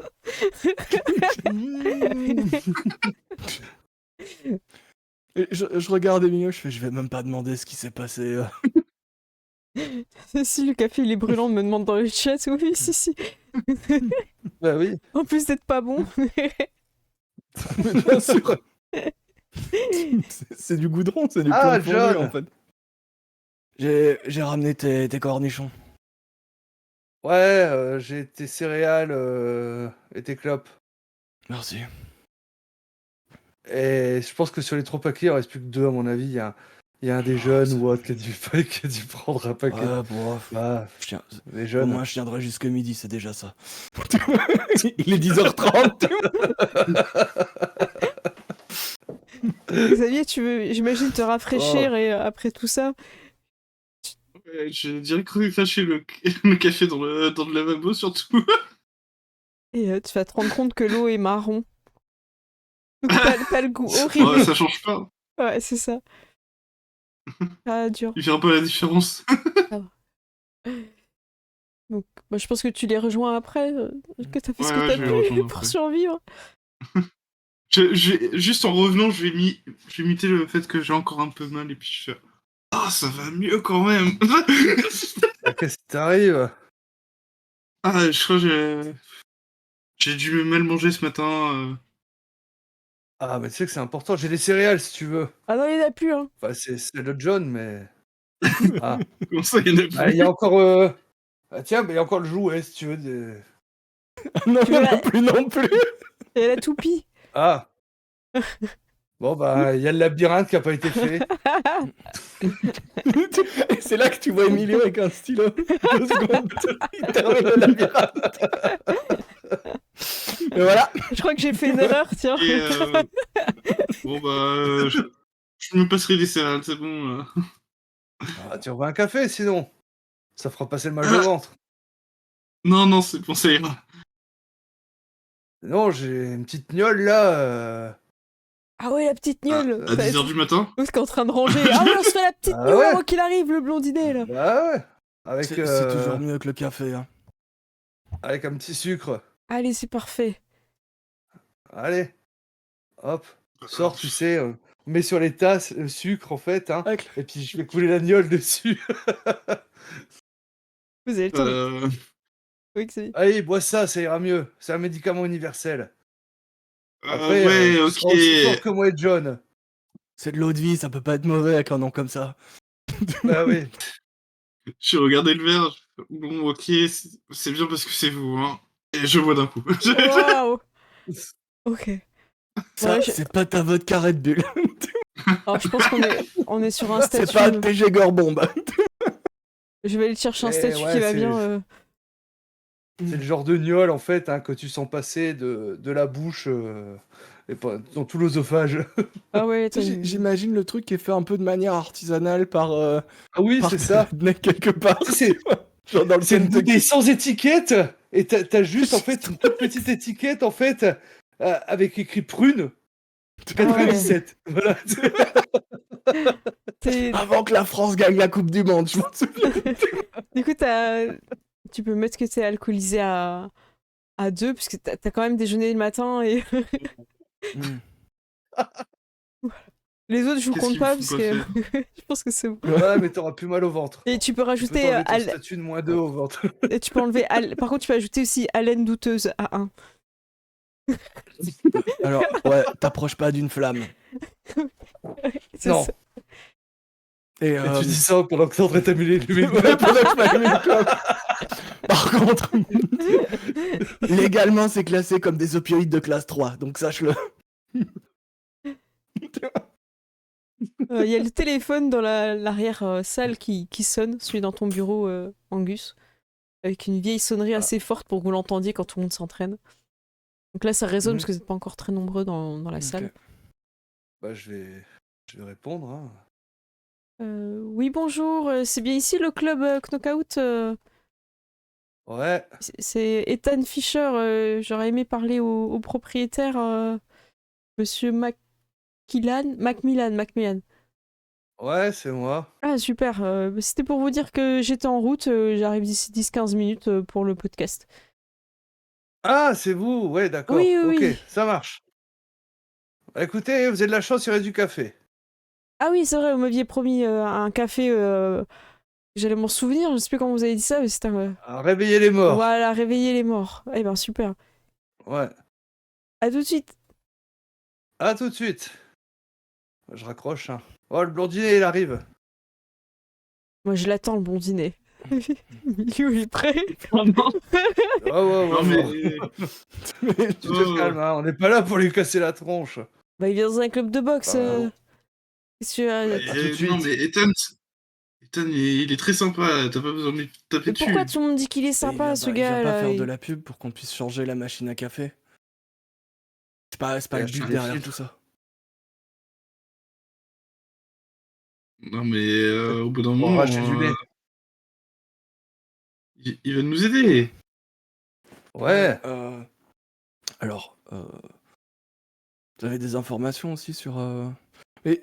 Et je regarde Emilio, je vais même pas demander ce qui s'est passé. Si le café il est brûlant, me demande dans le chat. Oui, si. Bah oui. En plus d'être pas bon. Bien sûr. C'est du goudron, c'est du Ah, plomb fondu John. en fait. J'ai ramené tes cornichons. Ouais, j'ai tes céréales et tes clopes. Merci. Et je pense que sur les 3 paquets, il en reste plus que 2 à mon avis. Il y a un des jeunes ou autre qui a dû prendre un paquet. Ouais, bon, Ah, je tiens. les Au jeunes. moins, je tiendrai jusqu'à midi, c'est déjà ça. Il est 10h30. Xavier, tu veux, j'imagine, te rafraîchir et après tout ça. Ouais, j'ai direct craché le café dans le lavabo, surtout. Et tu vas te rendre compte que l'eau est marron. Donc t'as le goût horrible. Ouais, ça change pas. Ouais, c'est ça. Ah, dur. Il fait un peu la différence. Donc, bah, je pense que tu les rejoins après, que t'as fait ce que Ouais, t'as je vais les pu rejoindre pour après. survivre. Juste en revenant, je vais imiter le fait que j'ai encore un peu mal et puis je fais ah, ça va mieux quand même. Ah, qu'est-ce qui t'arrive? Ah, je crois que j'ai dû mal manger ce matin. Ah, mais tu sais que c'est important. J'ai des céréales si tu veux. Ah non, il y en a plus, hein. Enfin, c'est le John, mais. Ah, Comment ça, il y en a plus? il y a encore. Ah, tiens, mais il y a encore le jouet si tu veux. Non, Tu il y en veux a la- plus non plus. Il y a la toupie. Ah. Bon, bah, il y a le labyrinthe qui a pas été fait. Et c'est là que tu vois Emilio avec un stylo. 2 secondes. Il termine le labyrinthe. Et voilà. Je crois que j'ai fait une erreur, tiens. Et bon, bah, je me passerai des céréales, c'est bon. Ah, tu revois un café sinon. Ça fera passer le mal de ventre. Non, c'est bon, ça ira. Non, j'ai une petite gnole là. Ah ouais, la petite gnôle. À 10h du matin. L'autre qui est en train de ranger. Ah ouais, on se fait la petite Ah gnôle ouais. avant qu'il arrive, le blondinet, là. Bah ouais. Avec, C'est toujours mieux que le café. Hein. avec un petit sucre. Allez, c'est parfait. Allez. Hop. Sors, tu sais. On met sur les tasses le sucre en fait. Hein, Avec et puis je vais couler la gnole dessus. Vous avez le temps. Oui, que c'est... Allez, bois ça, ça ira mieux. C'est un médicament universel. Après, ouais, tu ok. seras aussi fort que moi et John. C'est de l'eau de vie, ça peut pas être mauvais avec un nom comme ça. Bah oui. J'ai regardé le verre. Bon, ok, c'est bien parce que c'est vous, hein. Et je bois d'un coup. Waouh. Ok. Ça, Ouais, c'est pas ta vodka Red Bull. Alors, je pense qu'on est sur un C'est statut. pas TG Gorbombe. Je vais aller te chercher un Eh statut ouais, qui va c'est- bien. C'est le genre de gnôle, en fait, hein, que tu sens passer de la bouche et dans tout l'œsophage. Ah ouais, J'imagine le truc qui est fait un peu de manière artisanale par, Ah oui, par c'est des ça. rednecks quelque part. C'est- tu vois. Genre dans le C'est une Kentucky. bouteille sans étiquette et t'as juste, en fait, une toute petite étiquette, en fait, avec écrit prune. 97. Voilà. Avant que la France gagne la Coupe du Monde, je m'en souviens. Du coup, tu peux mettre que t'es alcoolisé à 2, parce que t'as quand même déjeuné le matin et les autres, je vous Qu'est-ce compte qu'il pas me parce faut que pas je pense que c'est bon. Ouais, mais t'auras plus mal au ventre. Et tu peux Tu peux rajouter t'enlever ton statut de -2 au ventre. et tu peux enlever par contre, tu peux ajouter aussi haleine douteuse à 1. Alors, ouais, t'approches pas d'une flamme. C'est Non. ça. Et, Et tu dis ça pendant que t'es en train de t'amuler Ouais, pendant que je m'allume une clope. Par contre, légalement, c'est classé comme des opioïdes de classe 3, donc sache-le. Il y a le téléphone dans l'arrière-salle qui sonne, celui dans ton bureau, Angus, avec une vieille sonnerie assez forte pour que vous l'entendiez quand tout le monde s'entraîne. Donc là, ça résonne parce que vous n'êtes pas encore très nombreux dans la salle. Bah, je vais répondre. Hein. Oui, bonjour, c'est bien ici le club Knockout. Ouais. C'est Ethan Fisher. J'aurais aimé parler au propriétaire, monsieur Macmillan. Ouais, c'est moi. Ah, super. C'était pour vous dire que j'étais en route. J'arrive d'ici 10-15 minutes pour le podcast. Ah, c'est vous. Ouais, d'accord. Oui, oui, Ok, oui. ça marche. Bah, écoutez, vous avez de la chance, il y aurait du café. Ah oui, c'est vrai, vous m'aviez promis un café. J'allais m'en souvenir, je sais plus comment vous avez dit ça, mais c'était Réveillez les morts. Voilà, réveiller les morts. Eh ben, super. Ouais. À tout de suite. À tout de suite. Je raccroche. Hein. Oh, le blondinet, il arrive. Moi, je l'attends, le bon dîner. Il est prêt. Oh non. Oh, Non, mais. Tu te calmes, hein. On n'est pas là pour lui casser la tronche. Bah, il vient dans un club de boxe. Qu'est-ce que tout de suite. Non, mais Ethan, il est très sympa. T'as pas besoin de lui taper Mais dessus. pourquoi tout le monde dit qu'il est sympa, ce Il vient gars pas là faire de la pub pour qu'on puisse changer la machine à café. C'est pas le acheter but des derrière filtres. tout ça. Non, mais au bout d'un On moment, rachète du lait. il va nous aider. Ouais. Alors, vous avez des informations aussi sur... Et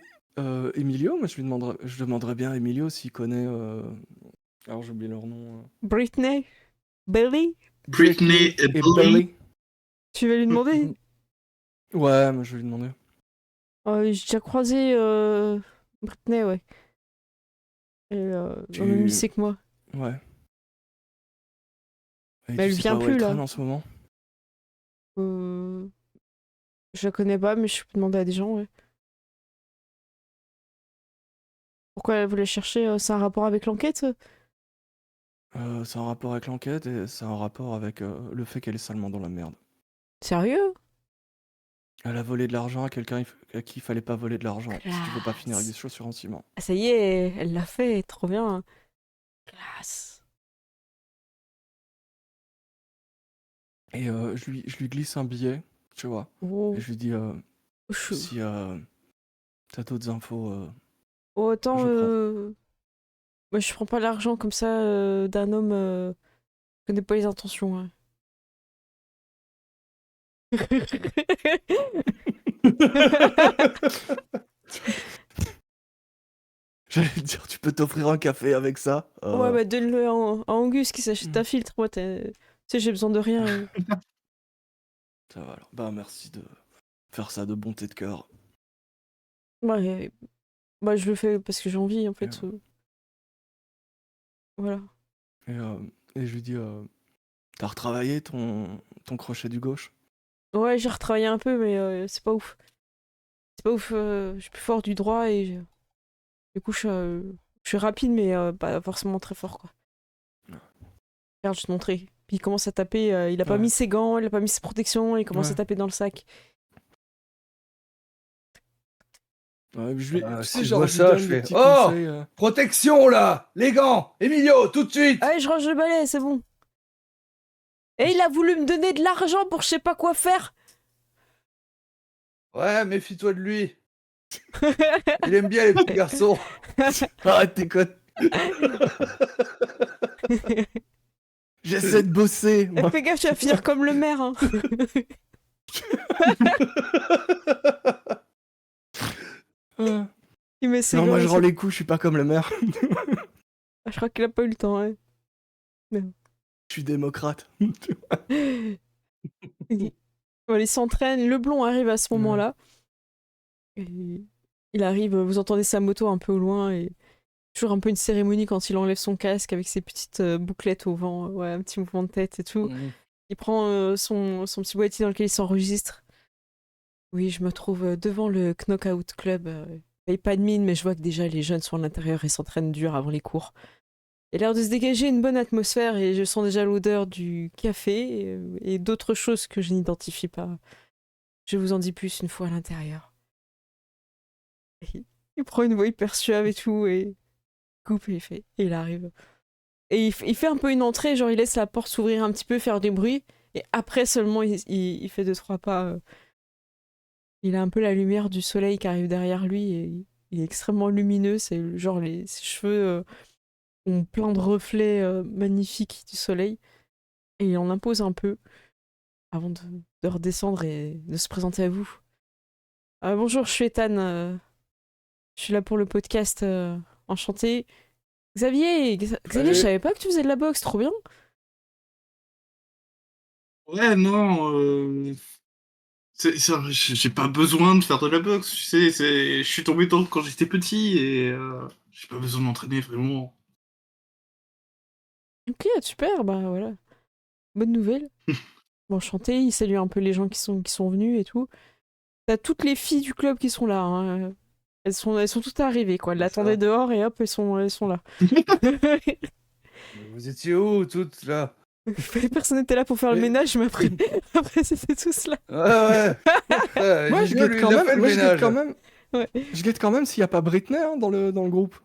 Emilio, moi je demanderais bien à Emilio s'il connaît... Alors j'ai oublié leur nom. Britney Billy Britney et Billy. Tu vas lui demander Ouais, moi je vais lui demander. J'ai déjà croisé Britney, ouais. Et dans le même lycée que moi. Ouais. Et Mais elle tu sais vient pas où plus, elle là. traîne en ce moment. Je la connais pas, mais je peux demander à des gens, ouais. Pourquoi elle voulait chercher C'est un rapport avec l'enquête C'est un rapport avec l'enquête et c'est un rapport avec le fait qu'elle est salement dans la merde. Sérieux Elle a volé de l'argent à quelqu'un à qui il fallait pas voler de l'argent. Parce qu'il veut pas Classe. finir avec des chaussures en ciment. Ah, ça y est, elle l'a fait, trop bien. Classe. Et je lui glisse un billet, tu vois. Oh, Et je lui dis, chou. si t'as d'autres infos, Oh, attends, je moi je prends pas l'argent comme ça d'un homme. Je connais pas les intentions. Hein. J'allais te dire, tu peux t'offrir un café avec ça. Ouais, bah donne-le à Angus qui s'achète un filtre. Moi, tu sais, j'ai besoin de rien. Ça va alors. Bah merci de faire ça de bonté de cœur. Ouais, bah je le fais parce que j'ai envie en fait. Voilà. Et je lui dis, t'as retravaillé ton crochet du gauche? Ouais, j'ai retravaillé un peu, mais c'est pas ouf. C'est pas ouf. Je suis plus fort du droit et du coup, je suis rapide, mais pas forcément très fort, quoi. Regarde, je vais te montrer. Puis il commence à taper. Il a pas mis ses gants, il a pas mis ses protections, il commence à taper dans le sac. Ouais, je lui, tu si sais, je genre, vois je lui ça, donne je des fais petits oh conseils, protection là, les gants, Emilio, tout de suite. Allez, je range le balai, c'est bon. Et il a voulu me donner de l'argent pour je sais pas quoi faire. Ouais, méfie-toi de lui. Il aime bien les petits garçons. Arrête tes connes. J'essaie de bosser. moi. Fais gaffe, tu vas finir comme le maire. Hein. Ah. Il met ses Non, moi gants, je il rends se- les coups, je suis pas comme le maire. Ah, je crois qu'il a pas eu le temps. Ouais. Je suis démocrate. Voilà, il s'entraîne. Le blond arrive à ce Ouais. moment-là. Et il arrive, vous entendez sa moto un peu au loin et toujours un peu une cérémonie quand il enlève son casque avec ses petites bouclettes au vent, ouais, un petit mouvement de tête et tout. Mhm. Il prend son petit boîtier dans lequel il s'enregistre. Oui, je me trouve devant le Knockout Club. Paye pas de mine, mais je vois que déjà les jeunes sont à l'intérieur et s'entraînent dur avant les cours. Il a l'air de se dégager une bonne atmosphère et je sens déjà l'odeur du café et d'autres choses que je n'identifie pas. Je vous en dis plus une fois à l'intérieur. Et il prend une voix hyper suave et tout et coupe et il fait. Et il arrive. Et il fait un peu une entrée, genre il laisse la porte s'ouvrir un petit peu, faire du bruit. Et après seulement il fait 2-3 pas. Il a un peu la lumière du soleil qui arrive derrière lui et il est extrêmement lumineux. C'est genre ses cheveux ont plein de reflets magnifiques du soleil. Et il en impose un peu avant de redescendre et de se présenter à vous. Bonjour, je suis Ethan. Je suis là pour le podcast. Enchanté. Xavier, Salut. je savais pas que tu faisais de la boxe, trop bien. Ouais, non, j'ai pas besoin de faire de la boxe, tu sais, je suis tombé dedans quand j'étais petit et j'ai pas besoin de m'entraîner vraiment. Ok, super, bah voilà. Bonne nouvelle. Bon, enchanté, il salue un peu les gens qui sont venus et tout. T'as toutes les filles du club qui sont là. Hein. Elles sont toutes arrivées, quoi. Elles C'est l'attendaient ça. dehors et hop, elles sont là. Vous étiez où, toutes, là? Personne n'était là pour faire le Mais- ménage, mais après, après c'était tous là. Ouais. Moi Dis je bien, guette lui, quand il a même. fait le Moi je guette ménage. quand même. Ouais. Je guette quand même s'il y a pas Britney hein, dans le groupe.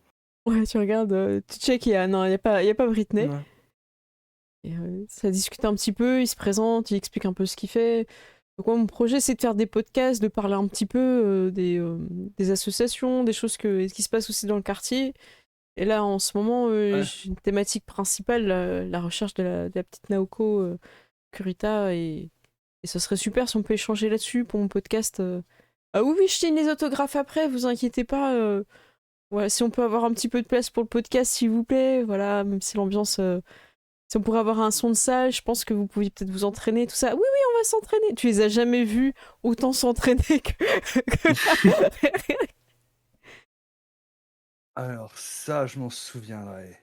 Ouais, tu regardes, tu check, non, il y a pas Britney. Ouais. Et, ça discute un petit peu, il se présente, il explique un peu ce qu'il fait. Donc moi, mon projet, c'est de faire des podcasts, de parler un petit peu des associations, des choses qui se passent aussi dans le quartier. Et là, en ce moment, Ouais. j'ai une thématique principale, la recherche de la petite Naoko Kurita. Et ce serait super si on peut échanger là-dessus pour mon podcast. Ah oui, je tiens les autographes après, vous inquiétez pas. Voilà, si on peut avoir un petit peu de place pour le podcast, s'il vous plaît. Voilà, même si l'ambiance... si on pourrait avoir un son de salle, je pense que vous pouviez peut-être vous entraîner, tout ça. Oui, oui, on va s'entraîner. Tu les as jamais vus autant s'entraîner que... Alors ça, je m'en souviendrai.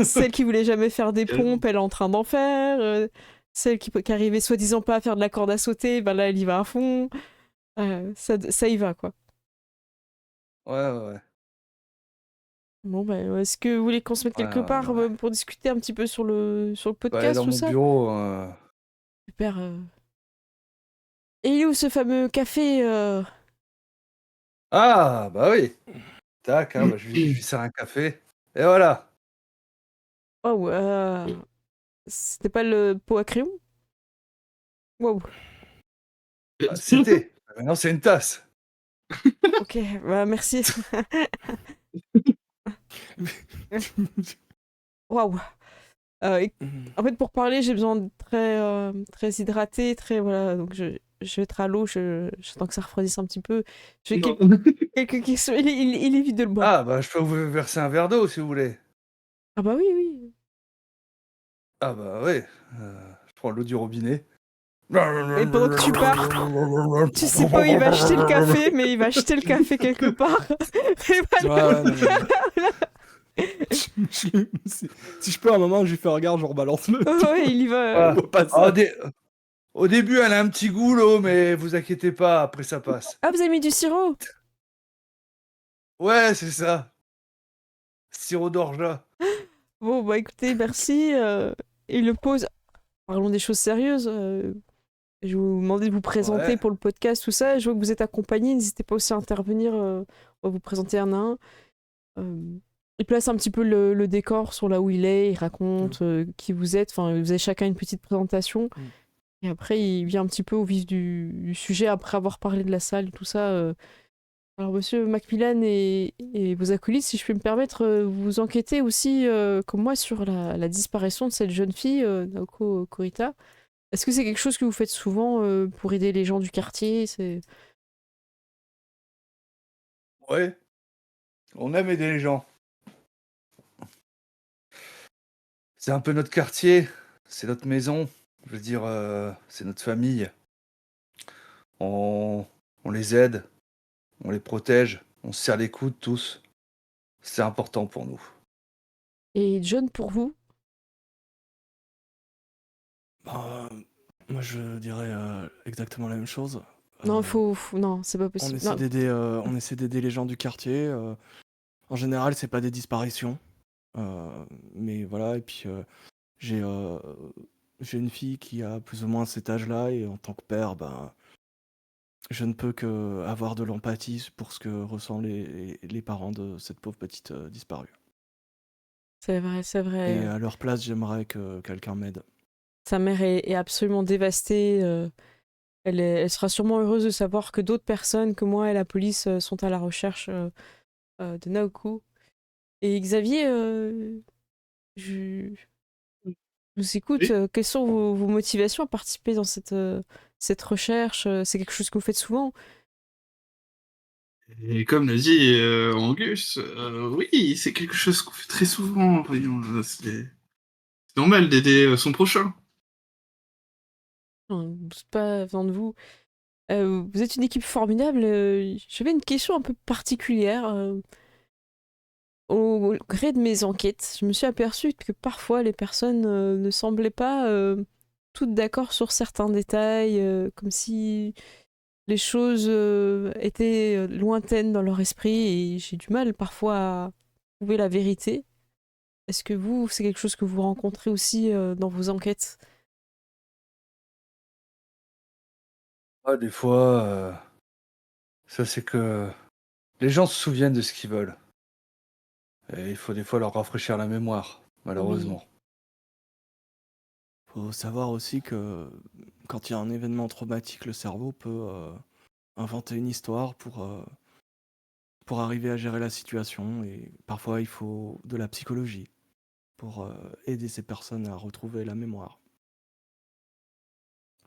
Celle qui voulait jamais faire des Carrément. pompes, elle est en train d'en faire. Celle qui arrivait soi-disant pas à faire de la corde à sauter, ben là, elle y va à fond. Ça y va, quoi. Ouais. Bon, ben, est-ce que vous voulez qu'on se mette quelque part Ouais. pour discuter un petit peu sur le Bah, podcast, dans tout mon ça? bureau. Super. Et il est où ce fameux café Ah, bah oui. Tac, bah, je lui sers un café. Et voilà. Waouh, c'était pas le pot à crayon? Waouh, Bah, c'était. Maintenant, c'est une tasse. ok, bah merci. Waouh. En fait, pour parler, j'ai besoin de très hydraté, très voilà. Donc je vais être à l'eau, j'attends que ça refroidisse un petit peu. J'ai Non. quelques questions. Il évite de le boire. Ah, bah, je peux vous verser un verre d'eau si vous voulez. Ah bah oui, oui. Ah, bah oui. Je prends l'eau du robinet. Et pendant que tu pars, tu sais pas où il va acheter le café, mais il va acheter le café quelque part. Et voilà. Ouais, si je peux à un moment, je lui fais un regard, je rebalance le. Ouais, il y va. Ah. Faut pas ça. Ah, au début, elle a un petit goût, l'eau, mais vous inquiétez pas, après ça passe. Ah, vous avez mis du sirop? Ouais, c'est ça. Sirop d'orgeat. Bon, bah écoutez, merci. Il le pose. Parlons des choses sérieuses. Je vais vous demander de vous présenter Ouais. pour le podcast, tout ça. Je vois que vous êtes accompagné. N'hésitez pas aussi à intervenir. On va vous présenter un à un. Il place un petit peu le décor sur là où il est, il raconte qui vous êtes, enfin vous avez chacun une petite présentation, et après il vient un petit peu au vif du sujet après avoir parlé de la salle, tout ça. Alors monsieur Macmillan et vos acolytes, si je peux me permettre, vous enquêtez aussi, comme moi, sur la disparition de cette jeune fille, Naoko Kurita. Est-ce que c'est quelque chose que vous faites souvent pour aider les gens du quartier? Ouais, on aime aider les gens. C'est un peu notre quartier, c'est notre maison. Je veux dire, c'est notre famille. On les aide, on les protège, on se serre les coudes tous. C'est important pour nous. Et John, pour vous? Bah, moi, je dirais exactement la même chose. Non, non, c'est pas On possible. essaie Non. d'aider les gens du quartier. En général, c'est pas des disparitions. Mais voilà, et puis j'ai euh, j'ai une fille qui a plus ou moins cet âge-là, et en tant que père, ben, je ne peux que avoir de l'empathie pour ce que ressentent les parents de cette pauvre petite disparue. C'est vrai, c'est vrai. Et à leur place, j'aimerais que quelqu'un m'aide. Sa mère est absolument dévastée. Elle sera sûrement heureuse de savoir que d'autres personnes que moi et la police sont à la recherche de Naoko. Et Xavier, je vous écoute. Oui. Quelles sont vos motivations à participer dans cette recherche? C'est quelque chose que vous faites souvent? Et comme l'a dit Angus, oui, c'est quelque chose qu'on fait très souvent. Voyons, c'est normal d'aider son prochain. Je ne doute pas venant de vous. Vous êtes une équipe formidable. J'avais une question un peu particulière. Au gré de mes enquêtes, je me suis aperçue que parfois les personnes ne semblaient pas toutes d'accord sur certains détails, comme si les choses étaient lointaines dans leur esprit, et j'ai du mal parfois à trouver la vérité. Est-ce que vous, c'est quelque chose que vous rencontrez aussi dans vos enquêtes? Ah, des fois, ça c'est que les gens se souviennent de ce qu'ils veulent. Et il faut des fois leur rafraîchir la mémoire, Oui. malheureusement. Faut savoir aussi que quand il y a un événement traumatique, le cerveau peut inventer une histoire pour arriver à gérer la situation. Et parfois, il faut de la psychologie pour aider ces personnes à retrouver la mémoire.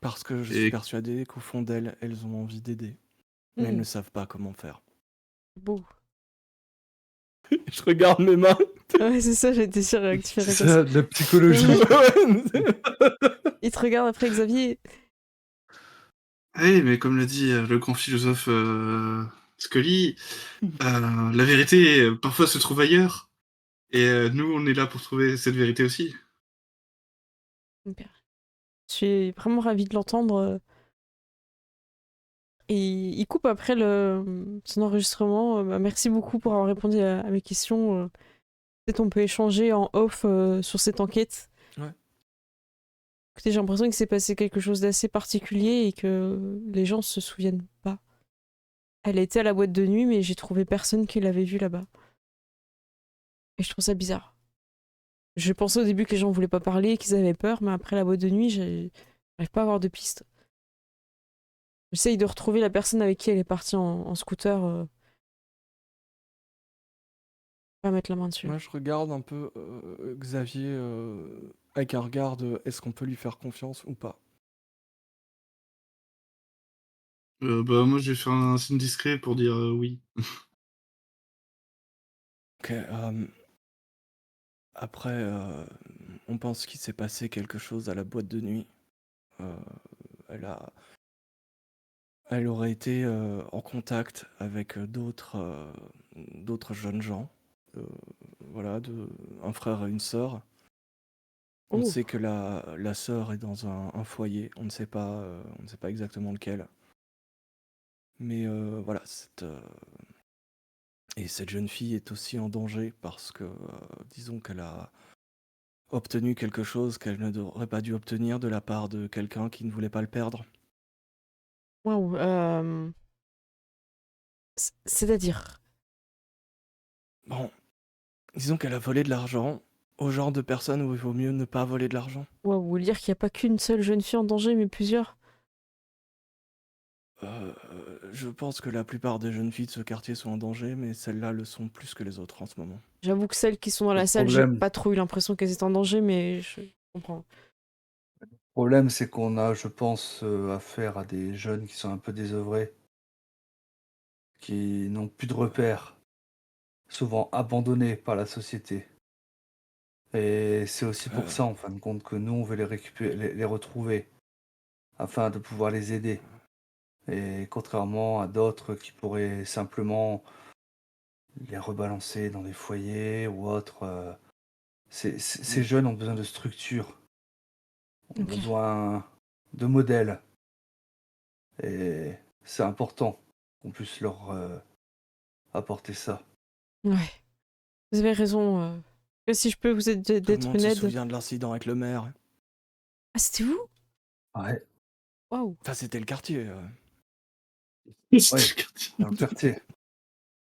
Parce que je suis Et persuadé qu'au fond d'elles, elles ont envie d'aider, mais elles Hmm, ne savent pas comment faire. beau. Je regarde mes mains. Ouais, c'est ça, j'ai été sûre que tu C'est ferais comme ça. ça, de la psychologie. Il te regarde après, Xavier. oui, mais comme l'a dit le grand philosophe Scully, la vérité parfois se trouve ailleurs. Et nous, on est là pour trouver cette vérité aussi. Super. Je suis vraiment ravie de l'entendre. Et il coupe après son enregistrement. Bah, merci beaucoup pour avoir répondu à mes questions. Peut-être on peut échanger en off sur cette enquête. Ouais. Écoutez, j'ai l'impression qu'il s'est passé quelque chose d'assez particulier et que les gens se souviennent pas. Elle a été à la boîte de nuit, mais j'ai trouvé personne qui l'avait vue là-bas. Et je trouve ça bizarre. Je pensais au début que les gens voulaient pas parler, qu'ils avaient peur, mais après la boîte de nuit, j'arrive pas à avoir de piste. J'essaye de retrouver la personne avec qui elle est partie en scooter. Pas mettre la main dessus. Moi, je regarde un peu Xavier avec un regard de est-ce qu'on peut lui faire confiance ou pas. Bah, moi, je vais faire un signe discret pour dire oui. Ok. Après, on pense qu'il s'est passé quelque chose à la boîte de nuit. Euh, elle a, elle aurait été en contact avec d'autres jeunes gens. Euh, voilà, un frère et une sœur. On Oh, sait que la sœur est dans un foyer. On ne sait pas exactement lequel. Mais voilà, et cette jeune fille est aussi en danger parce que, disons qu'elle a obtenu quelque chose qu'elle ne devrait pas dû obtenir de la part de quelqu'un qui ne voulait pas le perdre. waouh. C'est-à-dire. Bon, Disons qu'elle a volé de l'argent au genre de personne où il vaut mieux ne pas voler de l'argent. Wow, vous voulez dire qu'il n'y a pas qu'une seule jeune fille en danger, mais plusieurs? Je pense que la plupart des jeunes filles de ce quartier sont en danger, mais celles-là le sont plus que les autres en ce moment. J'avoue que celles qui sont dans Le la salle, j'ai problème, pas trop eu l'impression qu'elles étaient en danger, mais je comprends. problème, c'est qu'on a, je pense, affaire à des jeunes qui sont un peu désœuvrés, qui n'ont plus de repères, souvent abandonnés par la société. Et c'est aussi pour Euh, ça, en fin de compte, que nous, on veut les récupérer, les retrouver, afin de pouvoir les aider. Et contrairement à d'autres qui pourraient simplement les rebalancer dans des foyers ou autres, ces jeunes ont besoin de structure, ont Ok. besoin de modèles. Et c'est important qu'on puisse leur apporter ça. Ouais, vous avez raison. Si je peux vous aider Tout le d'être monde une se aide. souvient de l'incident avec le maire. Ah, c'était vous? Ouais, Waouh. Enfin, c'était le quartier. C'était ouais, le quartier. dans le quartier.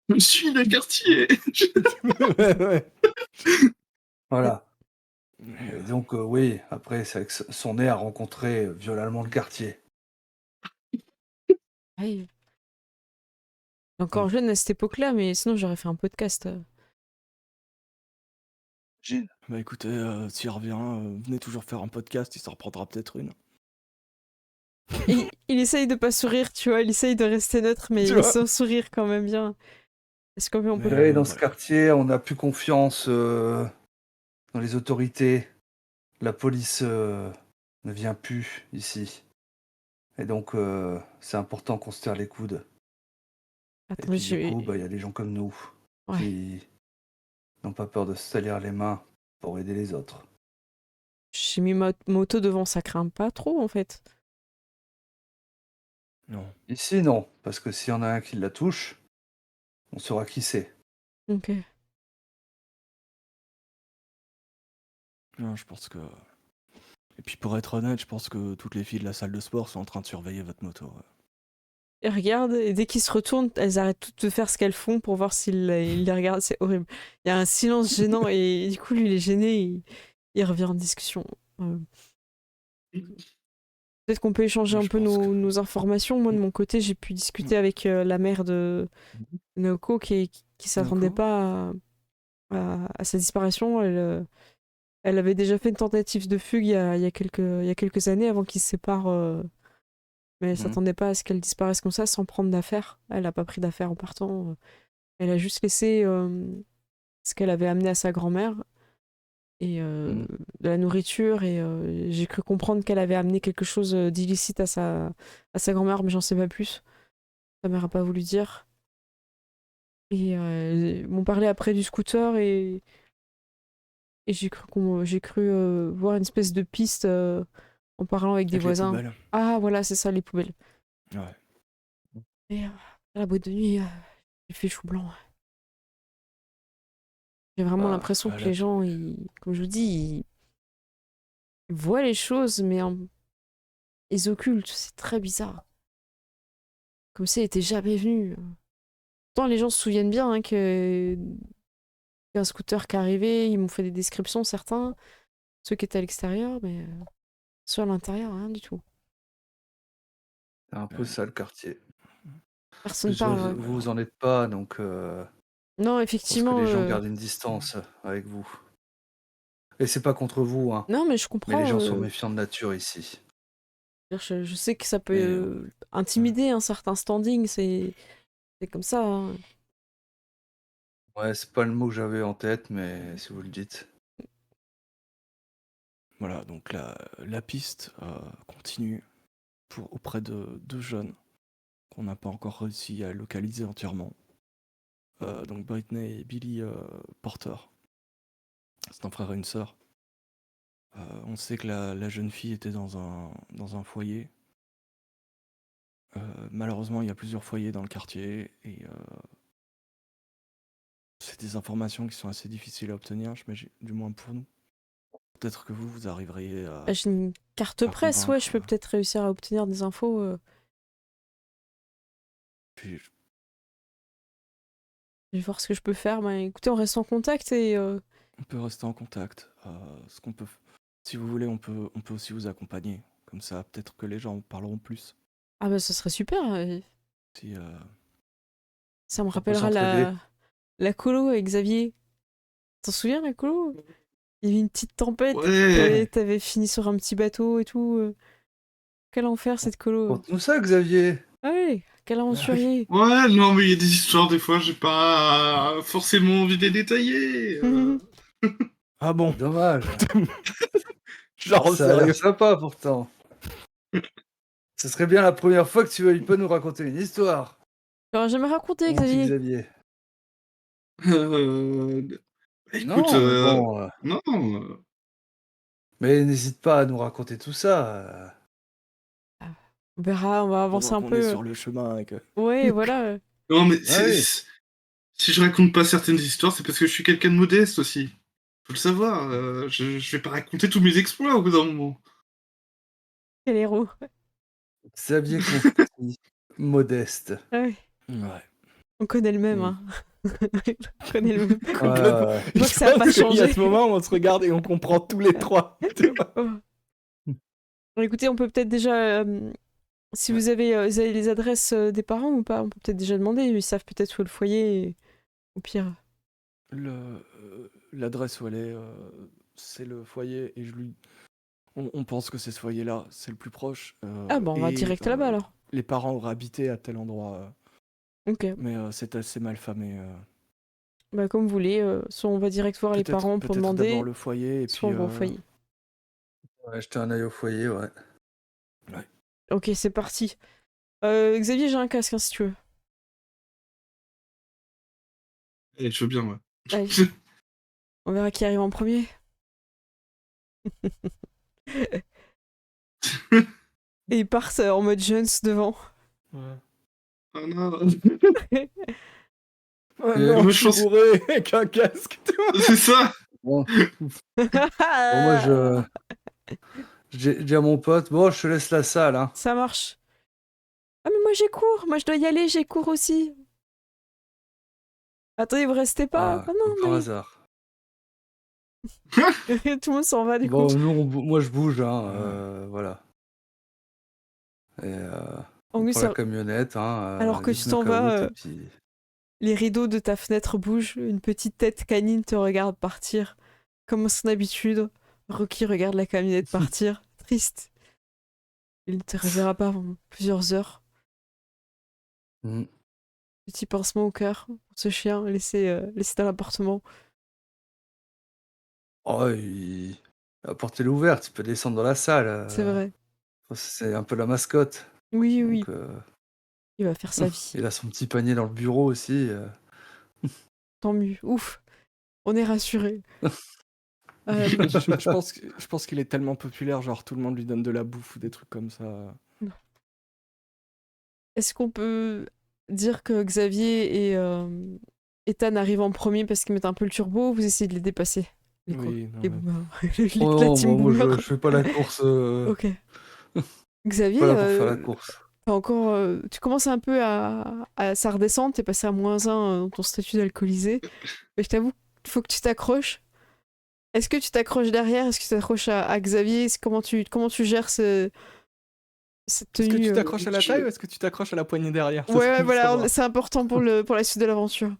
Je suis le quartier. Ouais, ouais. Voilà. Mais, Et donc, oui, après, c'est avec son nez à rencontrer violemment le quartier. Ouais. Encore jeune à cette époque-là, mais sinon j'aurais fait un podcast. Gilles. bah écoutez, s'il revient, venez toujours faire un podcast, il s'en reprendra peut-être une. Il essaye de pas sourire, tu vois, il essaye de rester neutre, mais Tu vois sans sourire quand même bien. Est-ce qu'on peut Mais Vous savez, dans ce voilà. quartier, on n'a plus confiance dans les autorités. La police ne vient plus ici. Et donc, c'est important qu'on se serre les coudes. Et Attends, puis, du coup, il y a des gens comme nous Ouais. qui n'ont pas peur de se salir les mains pour aider les autres. J'ai mis ma moto devant, ça craint pas trop en fait. Non. Ici, non, parce que s'il y en a un qui la touche, on saura qui c'est. Ok. Non, je pense que. Et puis pour être honnête, je pense que toutes les filles de la salle de sport sont en train de surveiller votre moto. Ils regardent et dès qu'ils se retournent, elles arrêtent toutes de faire ce qu'elles font pour voir s'ils les regardent. C'est horrible. Il y a un silence gênant et du coup, lui, il est gêné. Il revient en discussion. Euh, Peut-être qu'on peut échanger Moi, un je peu pense que. nos informations. Moi, de mon côté, j'ai pu discuter avec la mère de Naoko qui s'attendait Naoko pas à sa disparition. Elle avait déjà fait une tentative de fugue il y a quelques années avant qu'ils se séparent. Mais elle Mhm. s'attendait pas à ce qu'elle disparaisse comme ça sans prendre d'affaires. Elle n'a pas pris d'affaires en partant. Elle a juste laissé ce qu'elle avait amené à sa grand-mère et Mhm. de la nourriture. Et j'ai cru comprendre qu'elle avait amené quelque chose d'illicite à sa grand-mère, mais j'en sais pas plus. Sa mère a pas voulu dire. Et ils m'ont parlé après du scooter et j'ai cru voir une espèce de piste en parlant avec des Avec les voisins. poubelles. Ah voilà, c'est ça les poubelles. Ouais. Et la boîte de nuit, il fait chou blanc. J'ai vraiment l'impression que La... les gens, comme je vous dis, ils voient les choses, mais ils occultent. C'est très bizarre. Comme si elle était jamais venue. Pourtant, les gens se souviennent bien hein, qu'un scooter qui est arrivé, ils m'ont fait des descriptions, certains, ceux qui étaient à l'extérieur, mais ceux à l'intérieur, rien du tout. C'est un peu ça le quartier. Personne Plus parle. Ouais. vous en êtes pas, donc Non, je pense que effectivement. les gens gardent une distance avec vous. Et c'est pas contre vous, hein. Non, mais je Mais les comprends. gens sont méfiants de nature ici. Je sais que ça peut Mais, intimider un certain standing, c'est comme ça. Hein. Ouais, c'est pas le mot que j'avais en tête, mais si vous le dites. voilà, donc la piste continue auprès de deux jeunes qu'on n'a pas encore réussi à localiser entièrement. Donc Britney et Billy Porter. C'est un frère et une sœur. On sait que la jeune fille était dans un foyer. Malheureusement, il y a plusieurs foyers dans le quartier et c'est des informations qui sont assez difficiles à obtenir, du moins pour nous. Peut-être que vous arriveriez à, J'ai une carte à presse, ouais, convaincre. je peux peut-être réussir à obtenir des infos. Puis Je vais voir ce que je peux faire. Bah, écoutez, on reste en contact et On peut rester en contact. Ce qu'on peut, si vous voulez, on peut aussi vous accompagner. Comme ça, peut-être que les gens en parleront plus. ah bah ce serait super. Si, Ça me On peut rappellera s'entraider. la colo avec Xavier. T'en souviens la colo? Il y avait une petite tempête. Ouais. T'avais fini sur un petit bateau et tout. Quel enfer cette colo. Conte-nous ça, Xavier. Ah ouais, quel aventurier. Ouais, non, mais il y a des histoires, des fois, j'ai pas forcément envie de les détailler. Ah bon, Dommage. genre Ça a l'air sérieux. sympa pourtant. Ce serait bien la première fois que tu veuilles pas nous raconter une histoire, J'aurais jamais raconté mon petit Xavier. Xavier. Écoute, Non, mais bon. non. Mais n'hésite pas à nous raconter tout ça. On verra, on va avancer Pendant un qu'on peu. est sur le chemin et que... Ouais, voilà. Non, mais Ah oui. si je raconte pas certaines histoires, c'est parce que je suis quelqu'un de modeste aussi. Faut le savoir. Je vais pas raconter tous mes exploits au bout d'un moment. Quel héros. Xavier Conti, modeste. Ah ouais, Ouais. on connaît le même. Mm. Hein. on connaît le même. Complètement. Ouais. Je vois que ça a pas pense qu'il y a changé. ce moment où on se regarde et on comprend tous les trois. Tu vois. Oh. Écoutez, on peut peut-être déjà. Si vous avez les adresses des parents ou pas, on peut peut-être déjà demander. Ils savent peut-être où est le foyer. Au pire. L'adresse où elle est, c'est le foyer et on pense que c'est ce foyer-là, c'est le plus proche. Ah bon, on va direct là-bas alors. Les parents auraient habité à tel endroit, Ok. mais c'est assez mal famé. Bah comme vous voulez. Soit on va direct voir les parents pour peut-être d'abord demander. le foyer et Soit puis on va au foyer. Ouais, jeter un œil au foyer, ouais. Ok, c'est parti. Xavier, j'ai un casque hein, si tu veux. Et je veux bien, ouais. Allez. On verra qui arrive en premier. Et ils partent en mode Jones devant. Ah non. Ah Et non, moi, je je suis pense- bourré avec un casque. C'est ça. Bon, moi, j'ai dit à mon pote, bon, je te laisse la salle, hein. Ça marche. Ah mais moi j'ai cours, moi je dois y aller, j'ai cours aussi. Attendez, vous restez pas. Ah Comme par non, hasard. mais... Tout le monde s'en va du Bon, coup. nous, moi, je bouge, hein, voilà. Et on Angus, prend la camionnette, hein, alors que les tu pneus t'en vas, caoutes, et puis... les rideaux de ta fenêtre bougent, une petite tête canine te regarde partir. Comme à son habitude, Rocky regarde la camionnette partir, triste. Il ne te reverra pas avant plusieurs heures. Mm. Petit pincement au cœur pour ce chien laissé dans l'appartement. Oh, la porte est ouverte, tu peux descendre dans la salle. C'est vrai. C'est un peu la mascotte. Oui, oui, Donc, il va faire sa vie. il a son petit panier dans le bureau aussi. Tant mieux. Ouf, on est rassurés. Je pense qu'il est tellement populaire, genre tout le monde lui donne de la bouffe ou des trucs comme ça. Est-ce qu'on peut dire que Xavier et Tan arrivent en premier parce qu'ils mettent un peu le turbo ou vous essayez de les dépasser Oui, non, les mais- boomers. Oh, La non, team moi, boomer. je fais pas la course. Ok. Xavier, Pas là pour faire la course. t'as encore, tu commences un peu à ça redescendre, t'es passé à -1 dans ton statut d'alcoolisé. Mais je t'avoue, il faut que tu t'accroches. Est-ce que tu t'accroches derrière? Est-ce que tu t'accroches à Xavier? Comment tu gères cette Est-ce que tenue tu t'accroches à la taille ou est-ce que tu t'accroches à la poignée derrière? Ça Ouais, serait de voilà, savoir. c'est important pour la suite de l'aventure.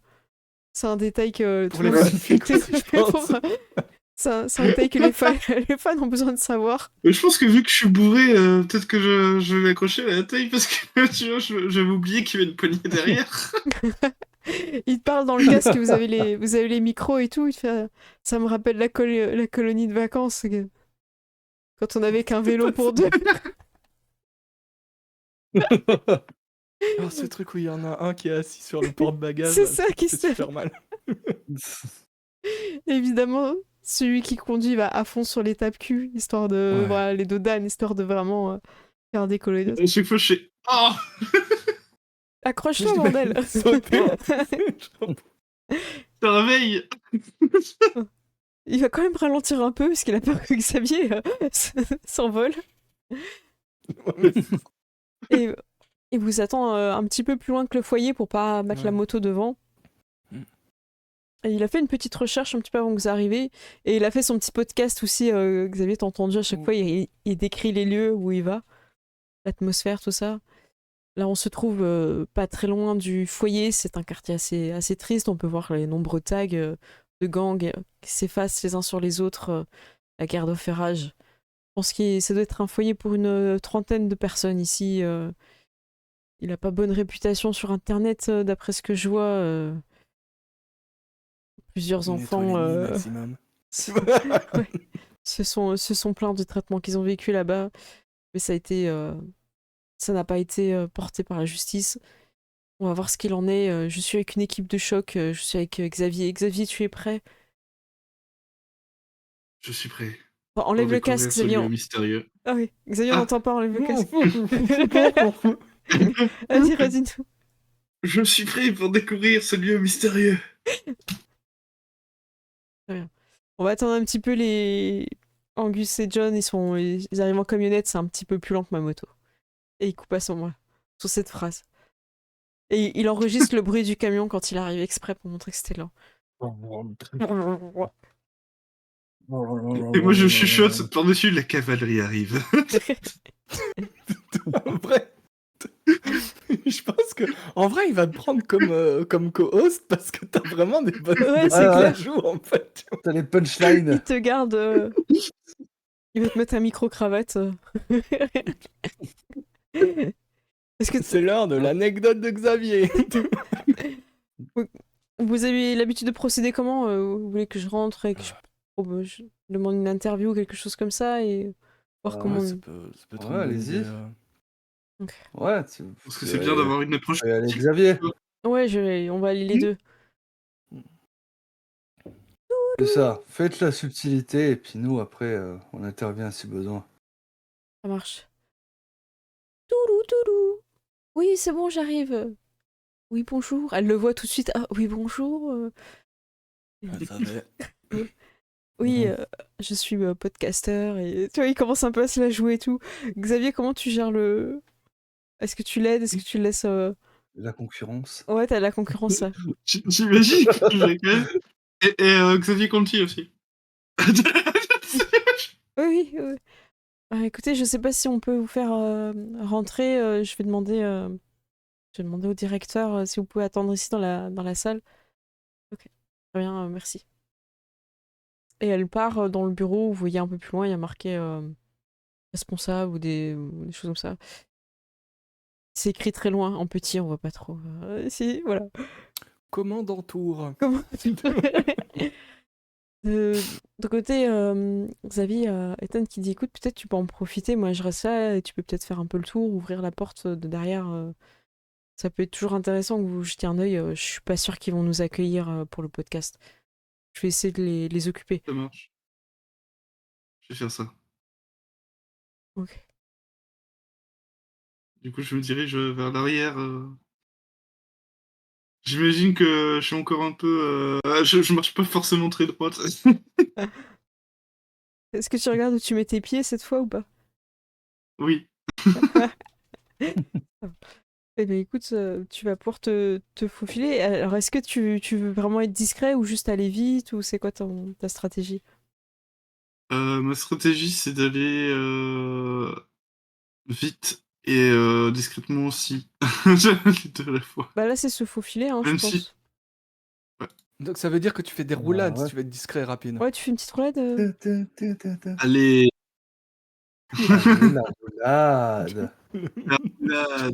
C'est un détail que Pour tout le les monde- fanfics aussi, je pense. C'est un détail que les fans ont besoin de savoir. Mais je pense que vu que je suis bourré, peut-être que je vais m'accrocher à la taille parce que tu vois, je vais oublier qu'il y a une poignée derrière. Il te parle dans le casque, vous avez les micros et tout. Il te fait, ça me rappelle la colonie de vacances. Quand on avait qu'un vélo pour deux. Oh, ce truc où il y en a un qui est assis sur le porte-bagages. C'est là, ça qui fait se super mal. Évidemment, celui qui conduit va à fond sur les tapes-cul, histoire de. Ouais. Voilà, les dodanes, histoire de vraiment faire décoller le. À chaque fois, je fais oh. Accroche-toi, Je bordel! l'imagine sauter. Ça réveille. Il va quand même ralentir un peu parce qu'il a peur que Xavier s'envole. Et il vous attend un petit peu plus loin que le foyer pour pas mettre la Ouais. moto devant. Mm. Et il a fait une petite recherche un petit peu avant que vous arriviez, et il a fait son petit podcast aussi, Xavier, t'as entendu à chaque fois, il décrit les lieux où il va, l'atmosphère, tout ça. Là, on se trouve pas très loin du foyer, c'est un quartier assez triste, on peut voir les nombreux tags de gangs qui s'effacent les uns sur les autres, la guerre d'Offérage. Je pense que ça doit être un foyer pour une trentaine de personnes ici. Il a pas bonne réputation sur Internet, d'après ce que je vois. Plusieurs Une enfants étoile et demie maximum. ouais, se sont plaints du traitement qu'ils ont vécu là-bas, mais ça n'a pas été porté par la justice. On va voir ce qu'il en est. Je suis avec une équipe de choc, je suis avec Xavier. Xavier, tu es prêt? Je suis prêt Bon, pour enlève le découvrir casque, ce Xavier. lieu mystérieux. Ah oui, Xavier, on Ah. n'entend pas, enlève le casque. Vas-y, redis-nous. Je suis prêt pour découvrir ce lieu mystérieux. On va attendre un petit peu les... Angus et John, ils arrivent en camionnette, c'est un petit peu plus lent que ma moto. Et il coupe à son sur cette phrase. Et il enregistre le bruit du camion quand il arrive exprès pour montrer que c'était lent. Et moi je chuchote par-dessus, la cavalerie arrive. En vrai, je pense que en vrai, il va te prendre comme co-host parce que t'as vraiment des bonnes Ouais, c'est des clair. ajouts, en fait. T'as les punchlines. Il te garde. Il va te mettre un micro-cravate. Est-ce que C'est l'heure de l'anecdote de Xavier. vous avez l'habitude de procéder comment? Vous voulez que je rentre et que je demande une interview ou quelque chose comme ça et voir comment. Ça peut être Ouais, une bonne allez-y. idée, Ouais, Parce que c'est bien d'avoir une approche. Allez, Xavier. Ouais, on va aller les deux. C'est ça. Faites la subtilité et puis nous, après, on intervient si besoin. Ça marche. Toulou, toulou. Oui, c'est bon, j'arrive. Oui, bonjour. Elle le voit tout de suite. Ah, oui, bonjour. Je savais. Oui, je suis podcaster et tu vois, il commence un peu à se la jouer et tout. Xavier, comment tu gères le... Est-ce que tu l'aides? Est-ce que tu le laisses... La concurrence. Ouais, t'as la concurrence là. J'imagine que tu fais quand même. Et Xavier Conti aussi. Oui, oui. Écoutez, je sais pas si on peut vous faire rentrer. Je vais demander au directeur si vous pouvez attendre ici dans la salle. Ok, très bien, merci. Et elle part dans le bureau, vous voyez un peu plus loin, il y a marqué responsable ou des choses comme ça. C'est écrit très loin, en petit, on voit pas trop. Si, voilà. Commandant Tour. Comment de côté, Xavier, Ethan qui dit écoute, peut-être tu peux en profiter, moi je reste là et tu peux peut-être faire un peu le tour, ouvrir la porte de derrière. Ça peut être toujours intéressant que vous jetiez un œil. Je suis pas sûre qu'ils vont nous accueillir pour le podcast. Je vais essayer de les occuper. Ça marche. Je vais faire ça. Ok. Du coup, je me dirige vers l'arrière. J'imagine que je suis encore un peu. Je marche pas forcément très droite. Est-ce que tu regardes où tu mets tes pieds cette fois ou pas? Oui. Eh bien écoute, tu vas pouvoir te faufiler. Alors est-ce que tu veux vraiment être discret ou juste aller vite ou c'est quoi ta stratégie? Ma stratégie, c'est d'aller vite et discrètement aussi. Les deux à la fois. Bah là c'est se faufiler, hein, je Même pense. si- Donc ça veut dire que tu fais des roulades ouais. si tu veux être discret et rapide. Ouais, tu fais une petite roulade. Allez. La roulade. Là,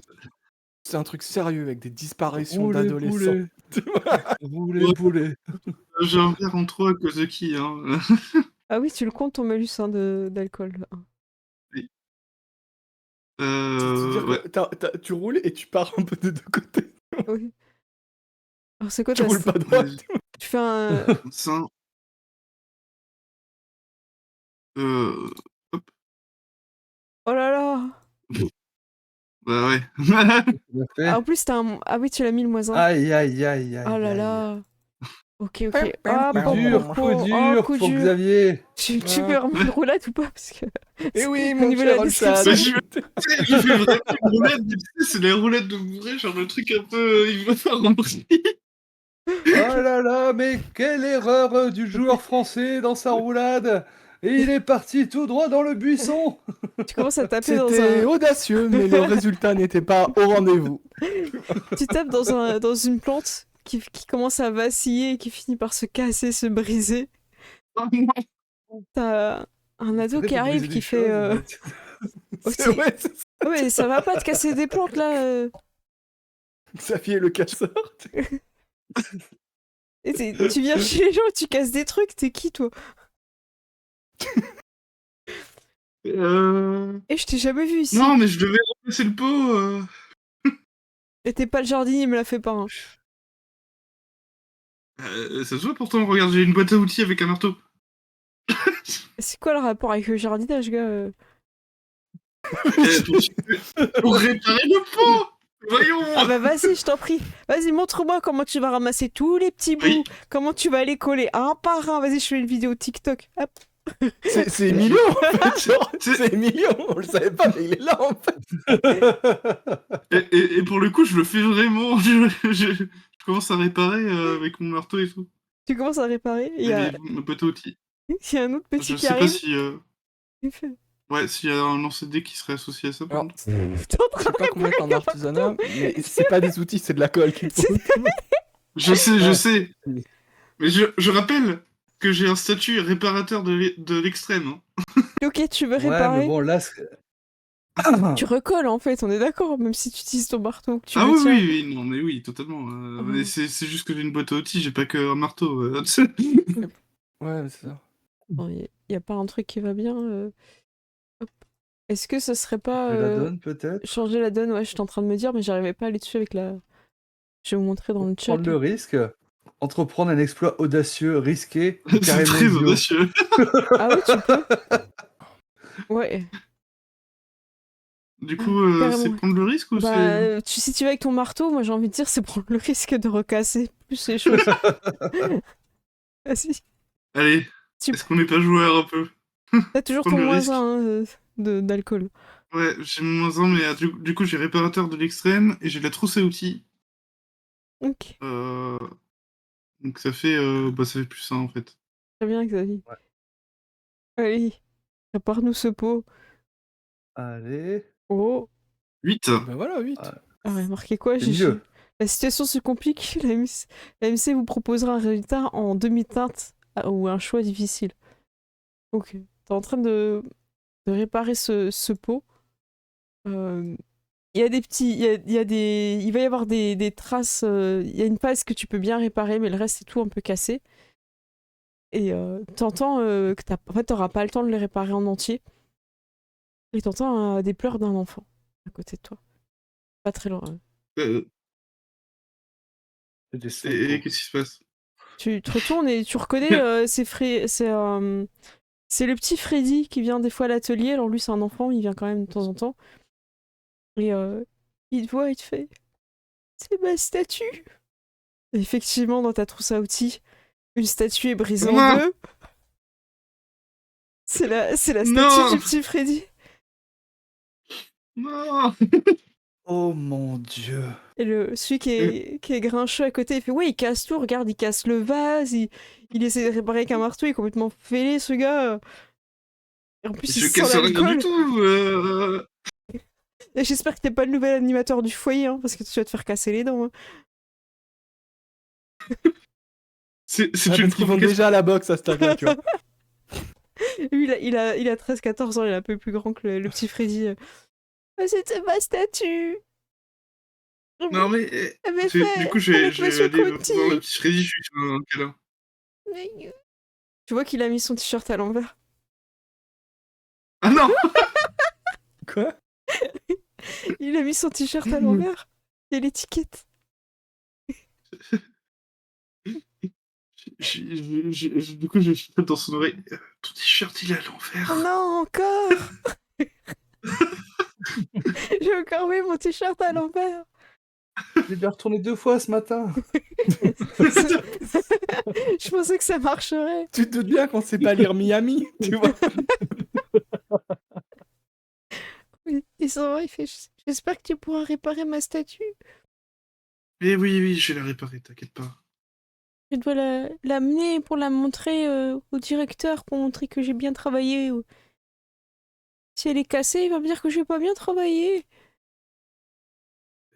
C'est un truc sérieux avec des disparitions Roulez, d'adolescents. Roulez, boulez. j'ai un verre en trop à cause de qui, hein. Ah oui, tu le comptes ton malus hein, d'alcool. Oui. C'est-à-dire Ouais. que tu roules et tu pars un peu des deux côtés. Oui. Alors c'est quoi Tu roules pas droit. Tu fais un... Ça. Hop. Oh là là! Bah ouais. Bien fait. Ah, en plus, t'as un... Ah oui, tu l'as mis le moins 1. Aïe, aïe, aïe, aïe. Oh là aïe. là! Ok, ok. Ah, Coup dur, coup dur pour Xavier. Tu veux vraiment une roulade ou pas? Parce que... Eh oui, au mon niveau de cher la Olshad. description. Je fais vraiment une roulette, mais tu sais, c'est les roulettes de bourré, genre le truc un peu. Il va faire rembourser. Oh là là, mais quelle erreur du joueur français dans sa roulade! Et il est parti tout droit dans le buisson! Tu commences à taper dans C'était un... audacieux, mais le résultat n'était pas au rendez-vous. Tu tapes dans une plante qui commence à vaciller et qui finit par se casser, se briser. T'as un ado qui arrive qui fait... Oh, C'est ouais, c'est ça. Oh, mais ça va pas te casser des plantes là Xavier le casseur. Et tu viens chez les gens et tu casses des trucs, t'es qui toi? Et je t'ai jamais vu ici. Non, mais je devais remplacer le pot. Et t'es pas le jardinier, me l'a fait pas. Hein. Ça se voit pourtant, regarde, j'ai une boîte à outils avec un marteau. C'est quoi le rapport avec le jardinage, gars? Pour réparer le pot. Voyons. Ah bah vas-y, je t'en prie. Vas-y, montre-moi comment tu vas ramasser tous les petits bouts. Oui. Comment tu vas les coller un par un. Vas-y, je fais une vidéo TikTok. Hop. C'est Emilio en fait, genre, c'est Emilio, on le savait pas, mais il est là en fait. Et pour le coup, je le fais vraiment. Je commence à réparer avec mon marteau et tout. Tu commences à réparer. Il y a Ma boîte à outils. un autre petit Je qui sais pas arrive. si. Il fait... Ouais, s'il y a un lancer de dés qui serait associé à ça. par Alors, contre. T'es en je train sais de pas comment être en réparer artisanat, mais c'est pas des outils, c'est de la colle qu'il faut. Je sais, je Ouais. sais. Mais je rappelle que j'ai un statut réparateur de l'extrême. Hein. Ok, tu veux Ouais, mais réparer. bon, là. Tu recolles en fait, on est d'accord, même si tu utilises ton marteau. Que tu Ah le oui, tiens. oui, oui, non, mais oui, totalement. Ouais. Mais c'est juste que j'ai une boîte à outils, j'ai pas qu'un marteau. Ouais, c'est ça. Bon, y a pas un truc qui va bien. Hop. Est-ce que ce serait pas La donne, peut-être. changer la donne? Ouais, j'étais en train de me dire, mais j'arrivais pas à aller dessus avec la. Je vais vous montrer dans le chat. Prendre le risque. Entreprendre un exploit audacieux, risqué, ou C'est carrément très idiot. audacieux. Ah oui, tu peux. Ouais. Du coup, Carrément. c'est prendre le risque ou c'est. Bah, si tu vas avec ton marteau, moi j'ai envie de dire, c'est prendre le risque de recasser plus les choses. Vas-y. Allez, Tu- est-ce qu'on n'est pas joueur un peu? T'as toujours ton Prendre le moins risque. 1 d'alcool. Ouais, j'ai mon moins 1, mais du coup, j'ai réparateur de l'extrême et j'ai la trousse à outils. Ok, Donc ça fait plus 1 en fait. très bien, Xavier. Ouais. Allez, prépare-nous ce pot. Allez. Oh, 8. Bah voilà, 8. Ouais. ah ouais, marqué quoi? C'est mieux. La situation se complique. La MC vous proposera un résultat en demi-teinte ou un choix difficile. Ok. T'es en train de réparer ce pot. Il y a des petits. Il va y avoir des traces. Il y a une phase que tu peux bien réparer, mais le reste, c'est tout un peu cassé. Et t'entends que en fait, t'auras pas le temps de les réparer en entier. Et t'entends des pleurs d'un enfant à côté de toi. Pas très loin. C'est des Et sympos. qu'est-ce qui se passe? Tu te retournes et tu reconnais, c'est le petit Freddy qui vient des fois à l'atelier. Alors lui, c'est un enfant, il vient quand même de temps en temps. Et il te voit, il te fait « C'est ma statue !» Et effectivement, dans ta trousse à outils, une statue est brisée en Non. deux. C'est la statue Non. du petit Freddy. Non. Oh mon dieu. Et celui qui est grincheux à côté, il fait « Ouais, il casse tout, regarde, il casse le vase, il essaie de réparer avec un marteau, il est complètement fêlé, ce gars. » Et en plus, il Je sent casse rien du l'alcool. tout. Et j'espère que t'es pas le nouvel animateur du foyer, hein, parce que tu vas te faire casser les dents. Hein. C'est Ouais, une parce qu'ils vont provocation. déjà à la boxe à ce stade-là, tu vois. Lui, il a 13-14 ans, il est un peu plus grand que le petit Freddy. Ah, c'était ma statue. Non mais J'avais du fait coup j'ai avec Monsieur allé voir Conti. le petit Freddy, je lui fais un câlin. Tu vois qu'il a mis son t-shirt à l'envers. Ah non. Quoi? Il a mis son t-shirt à l'envers. Et l'étiquette. Du coup je chuchote dans son oreille. Ton t-shirt il est à l'envers. Oh non, encore. J'ai encore mis mon t-shirt à l'envers. J'ai bien retourné 2 fois ce matin. Je pensais que ça marcherait. Tu te doutes bien qu'on sait pas lire Miami, tu vois. Il s'en va, il fait « J'espère que tu pourras réparer ma statue. » Mais oui, je vais la réparer, t'inquiète pas. Je dois l'amener pour la montrer au directeur, pour montrer que j'ai bien travaillé. Si elle est cassée, il va me dire que j'ai pas bien travaillé.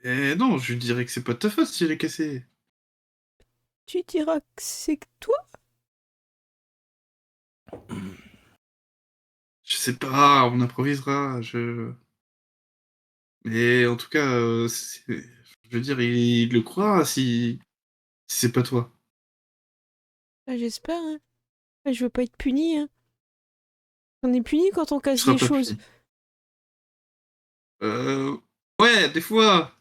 Eh non, je lui dirais que c'est pas de ta faute si elle est cassée. Tu diras que c'est que toi. Je sais pas, on improvisera. Mais en tout cas, je veux dire, il le croira si c'est pas toi. Bah, j'espère, hein. Bah, je veux pas être punie, hein. On est puni quand on Tu casse seras des pas choses. puni. Ouais, des fois.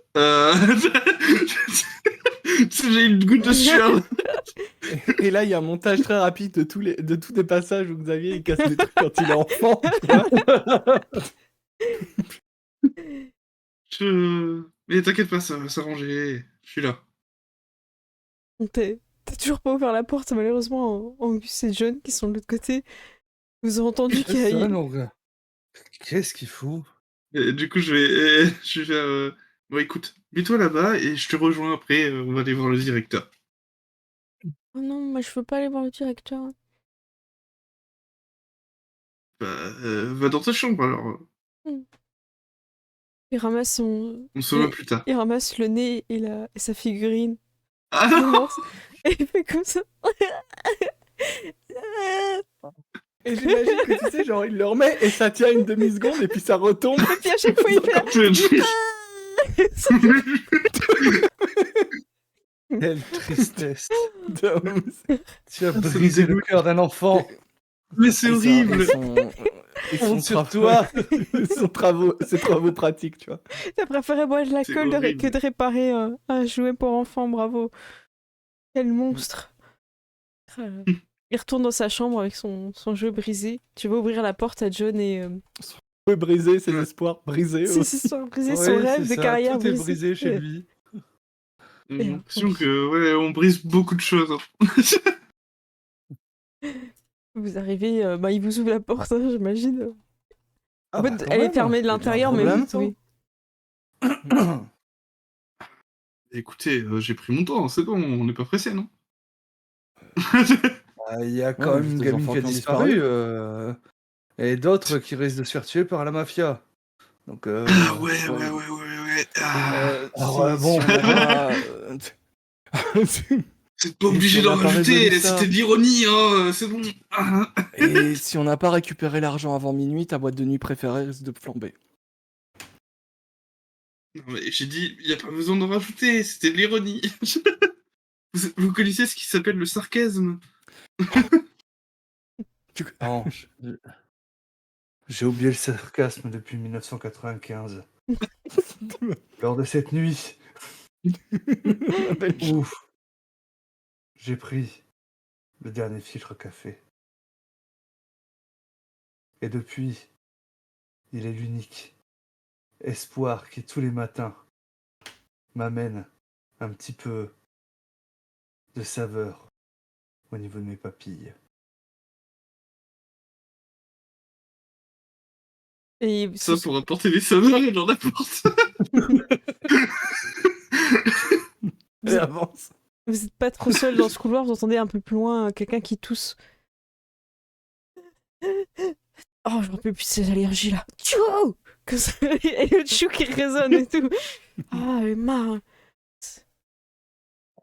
J'ai une goutte de sueur. Et là, il y a un montage très rapide de tous les passages où Xavier il casse des trucs quand il est enfant. Tu vois. Mais t'inquiète pas, ça va s'arranger. Je suis là. T'as toujours pas ouvert la porte, malheureusement. Angus et John, qui sont de l'autre côté, vous ont entendu qu'il y a... Ça, non, gars. Qu'est-ce qu'il fout? Et du coup, je vais faire. Bon, écoute, mets-toi là-bas et je te rejoins après. On va aller voir le directeur. Oh non, moi je veux pas aller voir le directeur. Bah, va dans ta chambre alors. Hmm. Il ramasse son... On se voit plus tard. Il ramasse le nez et sa figurine. Ah Il non! lance. Et il fait comme ça. Et j'imagine que tu sais, genre, il le remet et ça tient une demi-seconde et puis ça retombe. Et puis à chaque fois, il fait la... Quelle tristesse. De- Tu as brisé le cœur d'un enfant. Mais c'est horrible! Et Honte sur toi. ses travaux pratiques, tu vois. T'as préféré boire de la C'est colle horrible. que de réparer un jouet pour enfant, bravo. Quel monstre. Il retourne dans sa chambre avec son jeu brisé. Tu vas ouvrir la porte à John et... Peut briser ses Ouais. espoirs, brisés C'est aussi. brisé son Ouais, rêve c'est de ça, carrière tout est brisé. brisé chez lui. J'ai l'impression que, ouais, on brise beaucoup de choses. Hein. Vous arrivez, il vous ouvre la porte, hein, j'imagine. Ah En fait, bah, quand elle est même. fermée de Y a bien un l'intérieur, mais problème. vous pouvez. Écoutez, j'ai pris mon temps, c'est bon, on n'est pas pressé, non? Il y a quand Ouais, même juste une des gamine enfants qui a qui ont disparu. disparu. Et d'autres qui risquent de se faire tuer par la mafia. Donc, Ah ouais. Ah, alors, bon. Si on n'a pas... c'est pas Et obligé si on d'en n'a pas rajouter, résolu ça c'était de l'ironie, hein, c'est bon. Ah. Et si on n'a pas récupéré l'argent avant minuit, ta boîte de nuit préférée risque de flamber. Non, mais j'ai dit, il n'y a pas besoin d'en rajouter, c'était de l'ironie. Vous connaissez ce qui s'appelle le sarcasme? Non, j'ai oublié le sarcasme depuis 1995. Lors de cette nuit, où j'ai pris le dernier filtre café. Et depuis, il est l'unique espoir qui, tous les matins, m'amène un petit peu de saveur au niveau de mes papilles. Et Ça, pour apporter des saveurs, il en apporte. vous êtes- avance. vous êtes pas trop seul dans ce couloir, vous entendez un peu plus loin quelqu'un qui tousse. Oh, je m'en peux plus de ces allergies là. Tchou comme ça, et le tchou qui résonne et tout. Ah, elle est marre.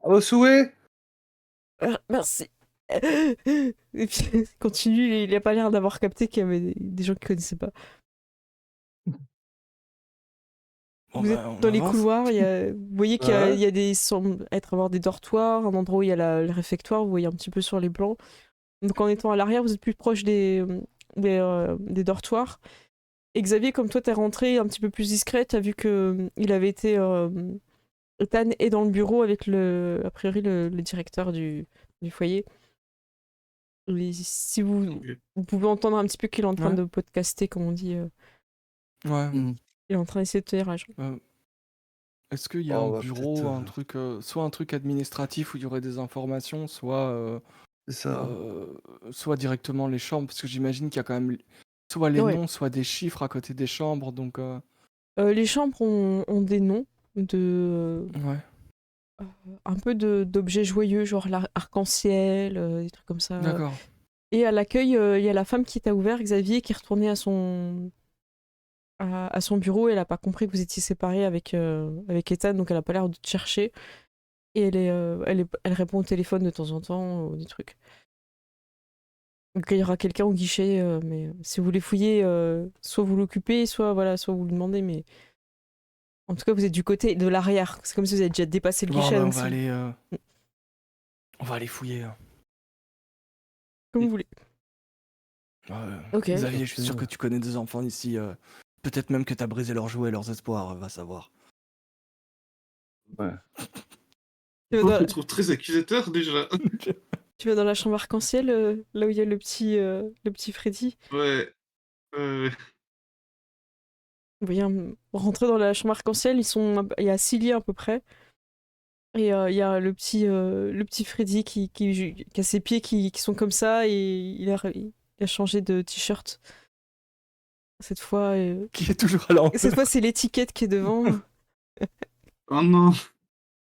À vos souhaits. Merci. Et puis, il continue, il a pas l'air d'avoir capté qu'il y avait des gens qu'il connaissait pas. Vous êtes dans les couloirs, vous voyez qu'il y a des semble avoir des dortoirs, un endroit où il y a le réfectoire, vous voyez un petit peu sur les plans. Donc en étant à l'arrière, vous êtes plus proche des dortoirs. Et Xavier, comme toi, t'es rentré un petit peu plus discret, t'as vu que il avait été Ethan est dans le bureau avec a priori le directeur du foyer. Et si vous pouvez entendre un petit peu qu'il est en train de podcaster, comme on dit. Ouais. Il est en train d'essayer de tenir rage. Est-ce qu'il y a un bureau, un truc, soit un truc administratif où il y aurait des informations, soit directement les chambres, parce que j'imagine qu'il y a quand même soit les noms, soit des chiffres à côté des chambres, donc. Les chambres ont des noms de. un peu d'objets joyeux, genre l'arc-en-ciel, des trucs comme ça. D'accord. Et à l'accueil, il y a la femme qui t'a ouvert, Xavier, qui est retournée à son bureau. Elle a pas compris que vous étiez séparés avec Ethan, donc elle a pas l'air de te chercher. Et elle répond au téléphone de temps en temps, ou des trucs. Donc il y aura quelqu'un au guichet, mais si vous voulez fouiller, soit vous l'occupez, soit vous le demandez, mais en tout cas vous êtes du côté de l'arrière. C'est comme si vous avez déjà dépassé le Bon, guichet, bah, donc c'est on va aller fouiller. comme vous voulez. Ok. Xavier, je suis sûr que tu connais des enfants ici. Peut-être même que t'as brisé leurs jouets, leurs espoirs, va savoir. Ouais. Tu vas On dans, se trouve très accusateur déjà. tu vas dans la chambre arc-en-ciel, là où il y a le petit Freddy. Ouais. Vous voyez rentrer dans la chambre arc-en-ciel, il y a 6 lits à peu près. Et il y a le petit Freddy qui a ses pieds qui sont comme ça, et il a changé de t-shirt. Cette fois, Qui est toujours à l'envers. cette fois c'est l'étiquette qui est devant. Oh non.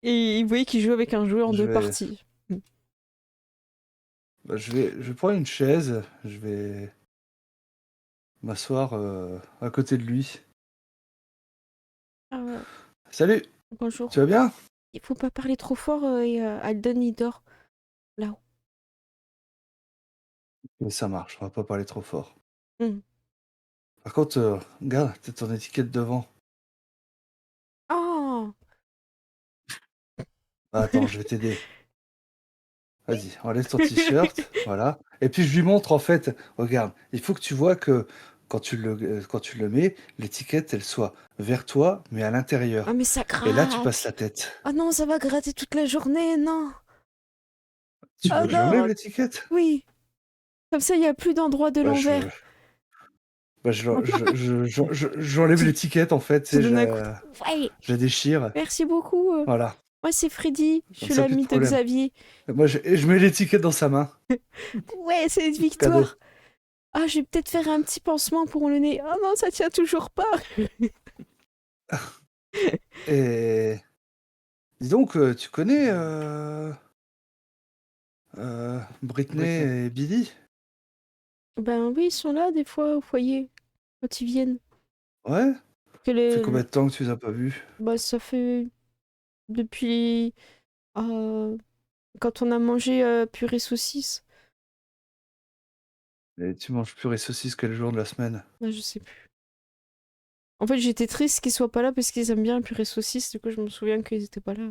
Et vous voyez qu'il joue avec un jouet en Je 2 vais- parties. Bah, je vais prendre une chaise, je vais m'asseoir à côté de lui. Salut, Bonjour. tu vas bien? Il faut pas parler trop fort, et Alden il dort là-haut. Mais ça marche, on va pas parler trop fort. Hmm. Par contre, regarde, t'as ton étiquette devant. Oh Ah, attends, je vais t'aider. Vas-y, enlève ton t-shirt, voilà. Et puis je lui montre en fait, regarde, il faut que tu vois que quand tu le mets, l'étiquette elle soit vers toi, mais à Ah l'intérieur. mais ça Et là, tu passes gratte. la tête. Ah non, ça va gratter toute la journée, non. Tu Ah veux que j'enlève non. l'étiquette? Oui. Comme ça, il n'y a plus d'endroit de Bah, l'envers. j'enlève Tu l'étiquette en fait, tu te sais, donnes un coup. Ouais. je la déchire. Merci beaucoup. Voilà, Moi, c'est Freddy. Je comme suis ça, plus de l'ami de problème. Xavier. Moi, je mets l'étiquette dans sa main. Ouais, c'est une Cadeau. victoire. Ah, je vais peut-être faire un petit pansement pour le nez. Oh non, ça tient toujours pas. Et dis donc, tu connais Britney et Billy? Ben oui, ils sont là des fois au foyer quand ils viennent. Ouais? Que Ça fait combien de temps que tu les as pas vus? Bah, ça fait depuis quand on a mangé purée saucisse. Et tu manges purée saucisse quel jour de la semaine? Bah, je sais plus. En fait, j'étais triste qu'ils soient pas là parce qu'ils aiment bien la purée saucisse. Du coup, je me souviens qu'ils étaient pas là.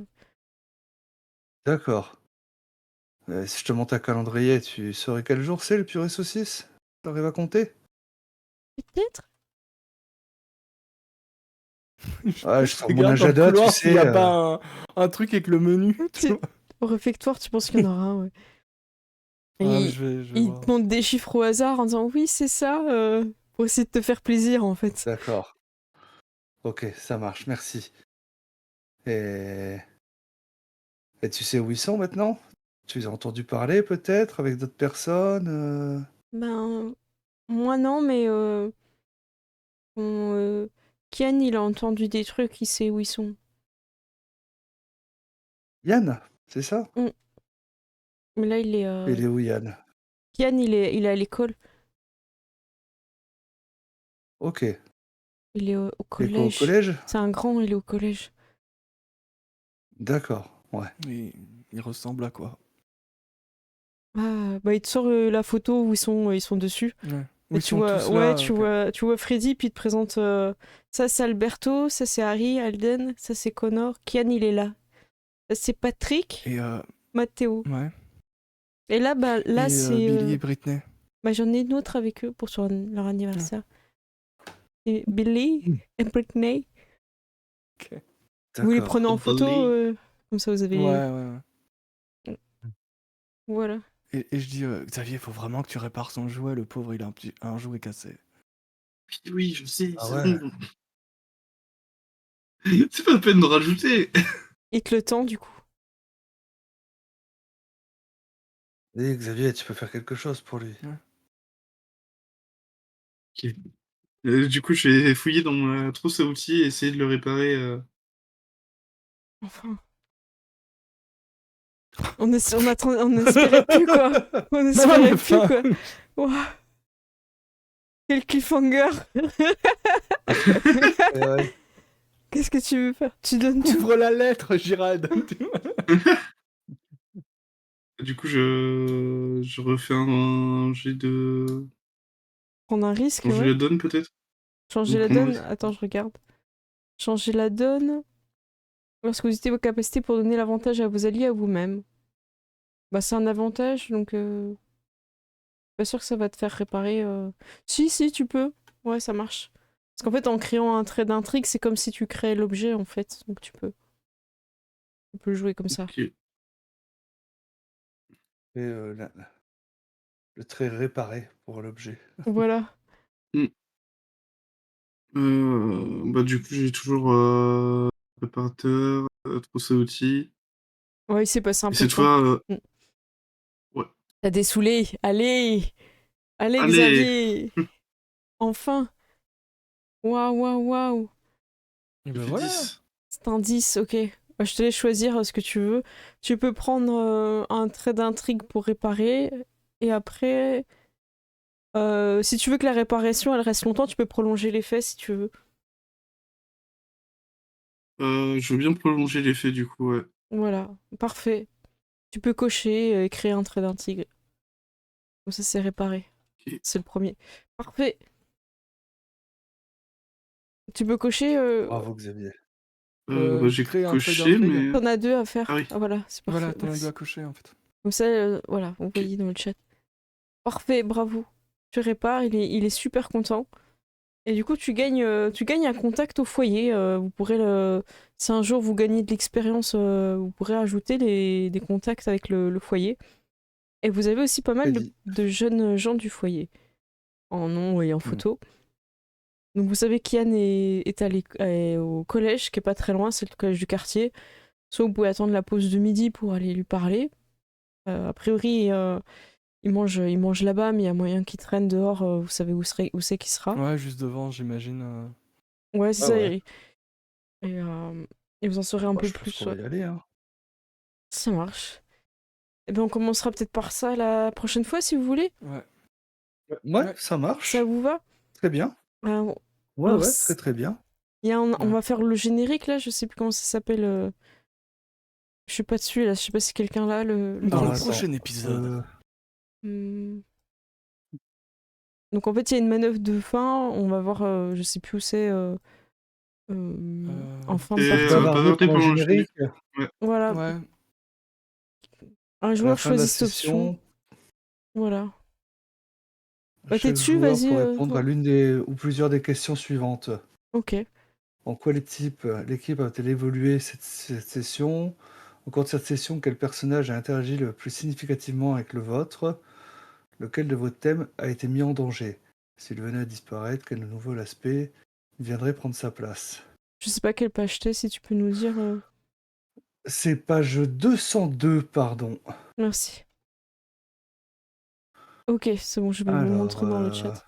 D'accord. Si je te montre un calendrier, tu saurais quel jour c'est le purée saucisse? T'arrives à compter? Peut-être. Ouais, je sors mon Regarde dans le agenda, tu couloir s'il sais. n'y a pas un truc avec le menu. tu vois. Au réfectoire, tu penses qu'il y en aura un, ouais. Et Ah, mais je vais il voir. te montre des chiffres au hasard en disant oui, c'est ça, pour essayer de te faire plaisir en fait. D'accord. Ok, ça marche, merci. Et... Et tu sais où ils sont maintenant? Tu les as entendus parler peut-être avec d'autres personnes Ben, moi non, mais Kian, il a entendu des trucs, il sait où ils sont. Yann, c'est ça? Mm. Mais là, Il est où Yann? Kian, il est à l'école. Ok. Il est au Et quoi, au collège. collège? C'est un grand, il est au collège. D'accord, ouais. Il ressemble à quoi? Ah, bah il te sort la photo où ils sont dessus. Ouais. Et Ils tu sont vois, tous ouais, là. ok. tu vois Freddy, puis il te présente ça c'est Alberto, ça c'est Harry, Alden, ça c'est Connor, Kian il est là. Ça c'est Patrick, Et Matteo. ouais. Et là, bah là Et c'est Billy et Britney. bah j'en ai une autre avec eux pour leur anniversaire. Et Billy et Britney. Vous les D'accord. prenez en photo, comme ça vous Ouais, avez. ouais. Voilà. Et je dis, Xavier, faut vraiment que tu répares son jouet. Le pauvre, il a un jouet cassé. Oui, je sais, Ah c'est ouais. bon. C'est pas la peine de rajouter. Et te le temps du coup. Et Xavier, tu peux faire quelque chose pour lui. Ok. Du coup, je vais fouiller dans ma trousse à outils et essayer de le réparer. Enfin. On espérait plus, quoi. On espérait mais plus, enfin. quoi. Ouah. Quel cliffhanger. Ouais. Qu'est-ce que tu veux faire? Tu donnes tout. Ouvre la lettre, Gérald. Du coup, je refais un jet de... Prendre un risque, Changer ouais. la donne, peut-être? Changer Ou la prendre un donne. risque. Attends, je regarde. Changer la donne. Lorsque vous utilisez vos capacités pour donner l'avantage à vos alliés et à vous-même. Bah, c'est un avantage, donc... Pas sûr que ça va te faire réparer... Si, tu peux. Ouais, ça marche. Parce qu'en fait, en créant un trait d'intrigue, c'est comme si tu créais l'objet, en fait. Donc tu peux. Tu peux le jouer comme ça. Ok. Et le trait réparé pour l'objet. Voilà. Bah, du coup, j'ai toujours préparateur, trousse à outils. Ouais, il s'est passé un Et peu de cette temps. fois, Mm. ouais. T'as dessoulé. Allez! Allez, Allez! Xavier! Enfin! Waouh! Et J'ai ben fait voilà. 10. C'est un 10, ok. Bah, je te laisse choisir ce que tu veux. Tu peux prendre un trait d'intrigue pour réparer. Et après, si tu veux que la réparation elle reste longtemps, tu peux prolonger l'effet si tu veux. Je veux bien prolonger l'effet, du coup, ouais. Voilà, parfait. Tu peux cocher et créer un trait d'intrigue. Comme ça, c'est réparé. Ok. C'est le premier. Parfait. Tu peux cocher. Bravo, Xavier. Bah, j'ai Créer un trait coché, d'intrigue. mais... T'en as 2 à faire. Ah oui. Ah, voilà, c'est parfait. Voilà, t'en as Merci. deux à cocher en fait. Comme ça, voilà, vous voyez dans le chat. Parfait, bravo. Tu répares, il est super content. Et du coup, tu gagnes un contact au foyer. Vous pourrez si un jour vous gagnez de l'expérience, vous pourrez ajouter des contacts avec le foyer. Et vous avez aussi pas mal Crédit. de jeunes gens du foyer, en nom et en photo. Donc vous savez qu'Yann est au collège, qui est pas très loin, c'est le collège du quartier. Soit vous pouvez attendre la pause de midi pour aller lui parler. A priori, il mange là-bas, mais il y a moyen qu'il traîne dehors. Vous savez où c'est qu'il sera. Ouais, juste devant, j'imagine. Ouais, c'est Ah ça. ouais. Et vous en saurez un Bah, peu je pense plus. qu'on va Ouais. y aller. Hein. Ça marche. Et bien, on commencera peut-être par ça la prochaine fois, si vous voulez. Ouais. Ouais, ça marche. Ça vous va? Très bien. Euh, Ouais, alors, ouais, très bien. on Ouais. va faire le générique, là. Je sais plus comment ça s'appelle. Je suis pas dessus, là. Je sais pas si quelqu'un là le Dans truc. le prochain épisode. Hmm. Donc, en fait, il y a une manœuvre de fin. On va voir, je sais plus où c'est. En fin de Et partie. Bavarder bavarder pendant le pendant le générique. générique. Ouais. Voilà. Ouais. Un À la joueur fin de la choisit cette option. session, Voilà. Bah, t'es chaque dessus, joueur vas-y. peut répondre à l'une des ou plusieurs des questions suivantes. Ok. En quoi l'équipe a-t-elle évolué cette session? Au cours de cette session, quel personnage a interagi le plus significativement avec le vôtre? Lequel de vos thèmes a été mis en danger? S'il venait à disparaître, quel nouveau aspect viendrait prendre sa place? Je sais pas quelle page t'es, si tu peux nous dire. C'est page 202, pardon. Merci. Ok, c'est bon, je vais vous Alors, montrer dans le chat.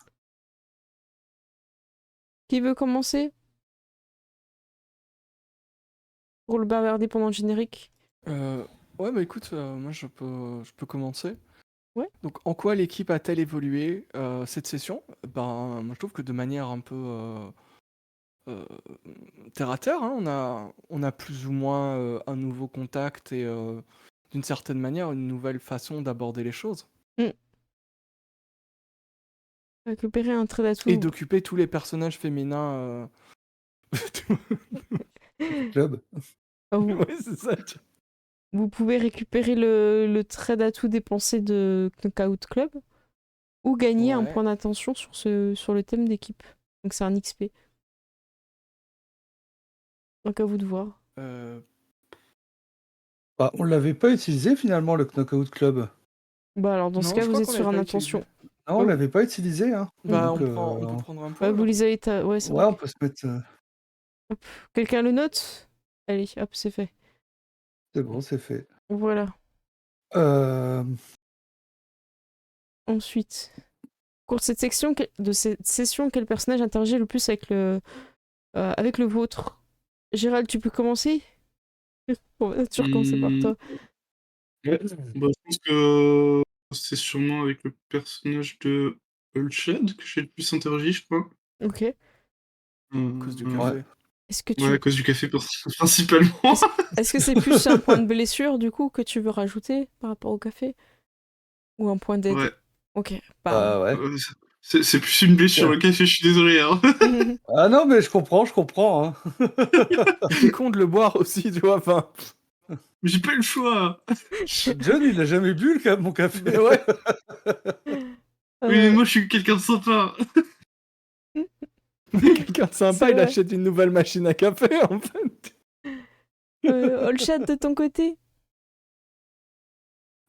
Qui veut commencer? Pour le bavarder pendant le générique? Ouais, bah écoute, moi je peux commencer. Ouais. Donc, en quoi l'équipe a-t-elle évolué cette session? Ben, moi je trouve que de manière un peu terre à terre, hein, on a plus ou moins un nouveau contact et d'une certaine manière une nouvelle façon d'aborder les choses. Récupérer un trait d'atout. Et d'occuper tous les personnages féminins. club. Vous, Ouais, c'est ça. vous pouvez récupérer le trait d'atout dépensé de Knockout Club ou gagner un Ouais. point d'attention sur le thème d'équipe. Donc c'est un XP. Donc à vous de voir. Bah, on l'avait pas utilisé finalement, le Knockout Club. Bah alors dans ce Non, cas, je vous crois êtes qu'on sur l'avait un pas utilisé. attention. Non, on Oh. l'avait pas utilisé. Hein. Bah, Donc, on peut prendre un point. Vous alors. les avez. Ouais, c'est ouais, vrai. on peut se mettre. Quelqu'un le note? Allez, hop, c'est fait. C'est bon, c'est fait. Voilà. Euh, Ensuite, au cours de cette session, quel personnage interagit le plus avec le vôtre? Gérald, tu peux commencer? On va toujours commencer par toi. Bah, je pense que c'est sûrement avec le personnage de Hulchad que j'ai le plus interagi, je crois. Ok. À cause du Ouais, café. Est-ce que à tu... cause du café principalement. Est-ce que c'est plus un point de blessure, du coup, que tu veux rajouter par rapport au café? Ou un point d'aide? Ouais, Ok, bah... Ouais. C'est plus une blessure, le café, je suis désolé, hein. Ah non, mais je comprends, hein. T'es con de le boire aussi, tu vois. Enfin, Mais j'ai pas eu le choix. John, il a jamais bu mon café. mais ouais. Oui, mais Euh, moi, je suis quelqu'un de sympa. Quelqu'un de sympa, C'est il vrai. achète une nouvelle machine à café, en fait. Olchat, de ton côté?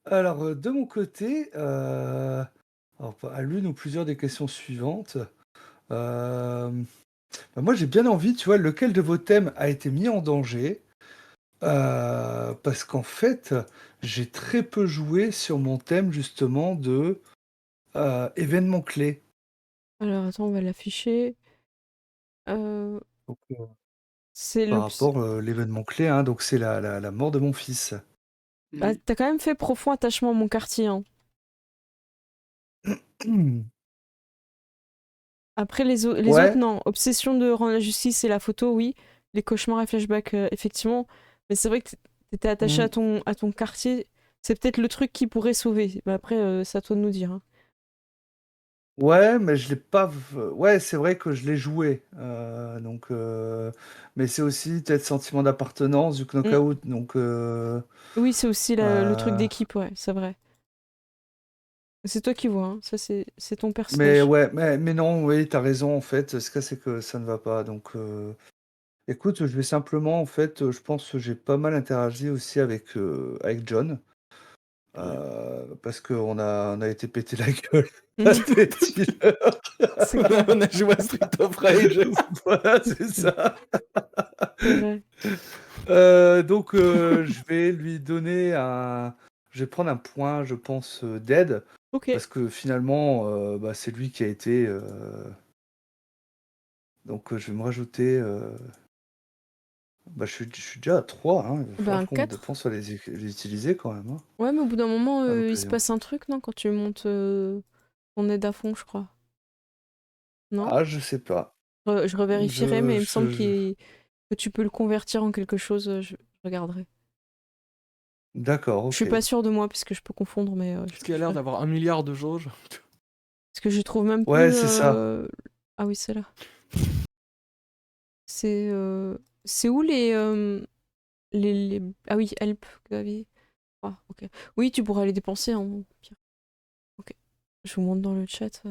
Alors, de mon côté, alors, à l'une ou plusieurs des questions suivantes, moi j'ai bien envie, tu vois, lequel de vos thèmes a été mis en danger? Parce qu'en fait, j'ai très peu joué sur mon thème justement de événements clés. Alors, attends, on va l'afficher. Donc, C'est par l'option... rapport l'événement clé, hein, donc c'est la mort de mon fils. Bah, t'as quand même fait profond attachement à mon quartier, hein. Après, les autres, Ouais. non. Obsession de rendre la justice et la photo, oui. Les cauchemars et flashbacks, effectivement. Mais c'est vrai que t'étais attaché Mm. à ton quartier. C'est peut-être le truc qui pourrait sauver. Mais après, c'est à toi de nous dire, hein. Ouais, mais je l'ai pas. Ouais, c'est vrai que je l'ai joué. Donc, mais c'est aussi peut-être sentiment d'appartenance du Mm. knockout. Donc, Oui, c'est aussi le truc euh, d'équipe, ouais, c'est vrai. C'est toi qui vois, hein. Ça, c'est ton mais personnage. ouais, mais non, oui, t'as raison en fait. Ce cas, c'est que ça ne va pas. Donc, écoute, je vais simplement en fait, je pense que j'ai pas mal interagi aussi avec John. Parce qu'on a été pété la gueule à Mhm. des dealers. C'est clair, On a joué à Street of Rage. Voilà, c'est ça. c'est vrai. Donc, je vais lui donner un. Je vais prendre un point, je pense, d'aide, Ok. parce que finalement, bah, c'est lui qui a été. Donc, je vais me rajouter. Bah, je suis déjà à 3, hein. Il va Ben, falloir qu'on 4. dépense à les utiliser quand même, hein, Ouais, mais au bout d'un moment, à il se l'occasion. passe un truc, non? Quand tu montes ton aide à fond, je crois. Non? Ah, je sais pas. Je revérifierai, mais Je, il me semble je- que tu peux le convertir en quelque chose. Je regarderai. D'accord, Je suis ok. pas sûre de moi, puisque je peux confondre, mais Parce qu'il a l'air d'avoir 1 milliard de jauges. parce que je trouve même Ouais, plus. c'est ça. Ah oui, c'est là. C'est où Ah oui, help, Xavier. Ah, ok. Oui, tu pourras les dépenser, hein, au pire. Ok. Je vous montre dans le chat.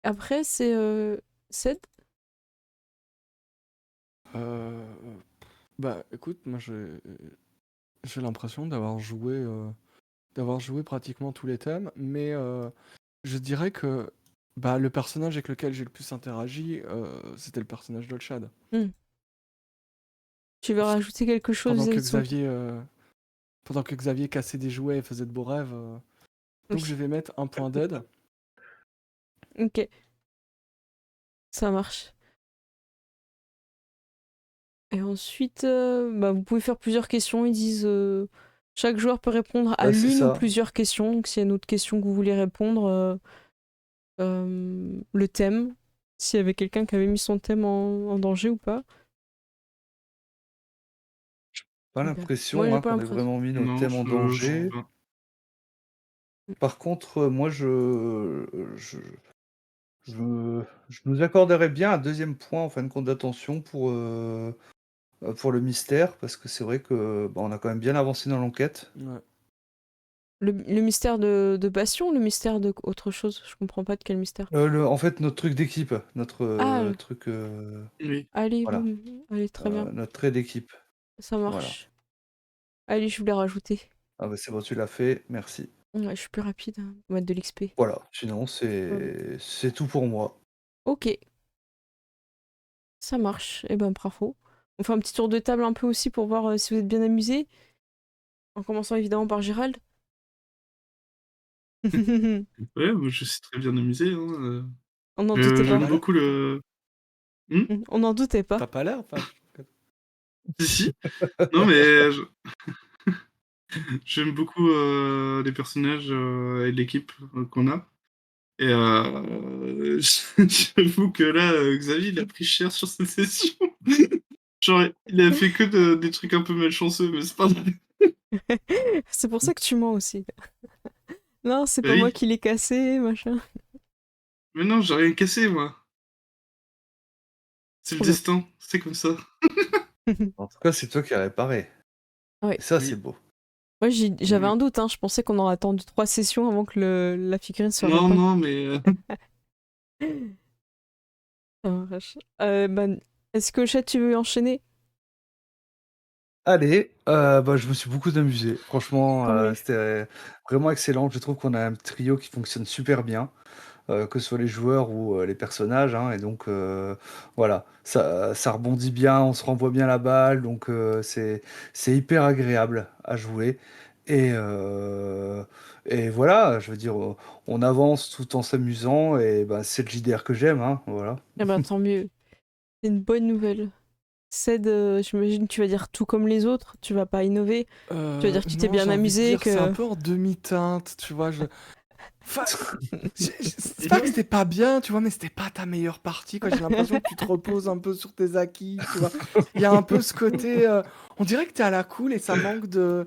Après, c'est Ced. Euh, Bah, écoute, moi j'ai l'impression d'avoir joué pratiquement tous les thèmes, mais je dirais que bah, le personnage avec lequel j'ai le plus interagi, c'était le personnage d'Olshad. Tu veux rajouter quelque chose Pendant que vis-à-vis de son... Xavier cassait des jouets et faisait de beaux rêves. Donc Oui. je vais mettre un point d'aide. Ok, ça marche. Et ensuite, bah, vous pouvez faire plusieurs questions. Ils disent chaque joueur peut répondre à Ouais, c'est l'une ou ça. plusieurs questions. Donc, s'il y a une autre question que vous voulez répondre, le thème, s'il y avait quelqu'un qui avait mis son thème en danger ou pas. Pas Ok. Moi, l'impression j'ai hein, pas qu'on ait l'impression. vraiment mis nos Non, thèmes en je danger. sais pas. Par contre, moi, je nous accorderais bien un deuxième point en fin de compte d'attention pour le mystère, parce que c'est vrai que bah, on a quand même bien avancé dans l'enquête. Ouais. Le mystère de Bastion ou le mystère de autre chose? Je comprends pas de quel mystère. En fait, notre truc d'équipe, notre Ah, truc, Oui. allez, voilà, allez, très bien. notre trait d'équipe. Ça Voilà. marche. Allez, je voulais rajouter. Ah bah c'est bon, tu l'as fait, merci. Ouais, je suis plus rapide, hein. Faut mettre de l'XP. Voilà, sinon Voilà. c'est tout pour moi. Ok, ça marche. Eh ben, bravo. On fait un petit tour de table un peu aussi pour voir si vous êtes bien amusés. En commençant évidemment par Gérald. Ouais, moi, je suis très bien amusé, hein. On n'en doutait pas. J'aime beaucoup le. On n'en doutait pas. T'as pas l'air, enfin, Si, si. Non, mais J'aime beaucoup les personnages et l'équipe qu'on a. Et j'avoue que là, Xavier, il a pris cher sur cette session. Genre, il a fait que des trucs un peu malchanceux, mais c'est pas grave. C'est pour ça que tu mens aussi. Non, c'est Bah pas moi oui. qui l'ai cassé, machin. Mais non, j'ai rien cassé, moi. C'est le Trop bien. destin, c'est comme ça. En tout cas, c'est toi qui as réparé. Ouais. Et ça, Oui. c'est beau. Moi, j'avais Ouais. un doute, hein. Je pensais qu'on aurait attendu 3 sessions avant que la figurine se Non, répare. non, mais Ah, vache. Est-ce que chat, tu veux enchaîner? Allez, bah, je me suis beaucoup amusé. Franchement, Tant mieux. c'était vraiment excellent. Je trouve qu'on a un trio qui fonctionne super bien, que ce soit les joueurs ou les personnages, hein, et donc voilà, ça rebondit bien, on se renvoie bien la balle, donc c'est hyper agréable à jouer. Et, euh, et voilà, je veux dire, on avance tout en s'amusant, et bah, c'est le JDR que j'aime, hein, voilà. Eh ben, tant mieux. C'est une bonne nouvelle. Ced, j'imagine que tu vas dire tout comme les autres, tu vas pas innover. Tu vas dire que tu t'es Non, bien j'ai envie de amusé, dire, c'est un que... peu en demi-teinte, tu vois. Enfin, c'est pas que c'était pas bien, tu vois, mais c'était pas ta meilleure partie, quoi. J'ai l'impression que tu te reposes un peu sur tes acquis, tu vois. Il y a un peu ce côté, on dirait que t'es à la cool et ça manque de,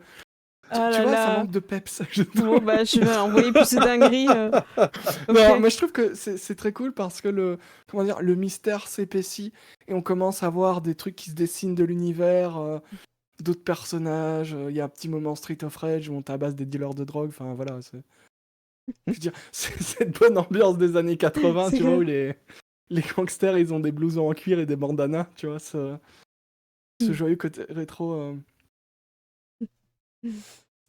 Ah tu là vois, ça là. manque de peps, je Bon, trouve. bah, je vais envoyer plus de dingueries. Non, Ok. mais je trouve que c'est très cool parce que comment dire, le mystère s'épaissit et on commence à voir des trucs qui se dessinent de l'univers, d'autres personnages. Il y a un petit moment Street of Rage où on tabasse des dealers de drogue. Enfin voilà, je veux dire, c'est cette bonne ambiance des années 80, C'est tu vois, où clair. les gangsters ils ont des blousons en cuir et des bandanas, tu vois, ce joyeux côté rétro.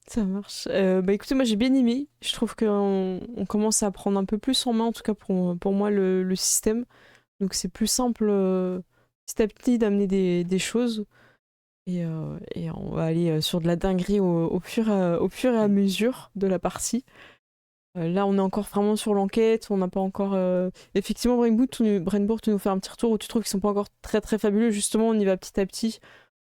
Ça marche. Bah écoutez, moi j'ai bien aimé. Je trouve qu'on on commence à prendre un peu plus en main, en tout cas pour moi, le système. Donc c'est plus simple petit à petit d'amener des choses. Et on va aller sur de la dinguerie au fur et à mesure de la partie. Là, on est encore vraiment sur l'enquête. On n'a pas encore. Effectivement, Brainboard, tu nous fais un petit retour où tu trouves qu'ils sont pas encore très très fabuleux. Justement, on y va petit à petit.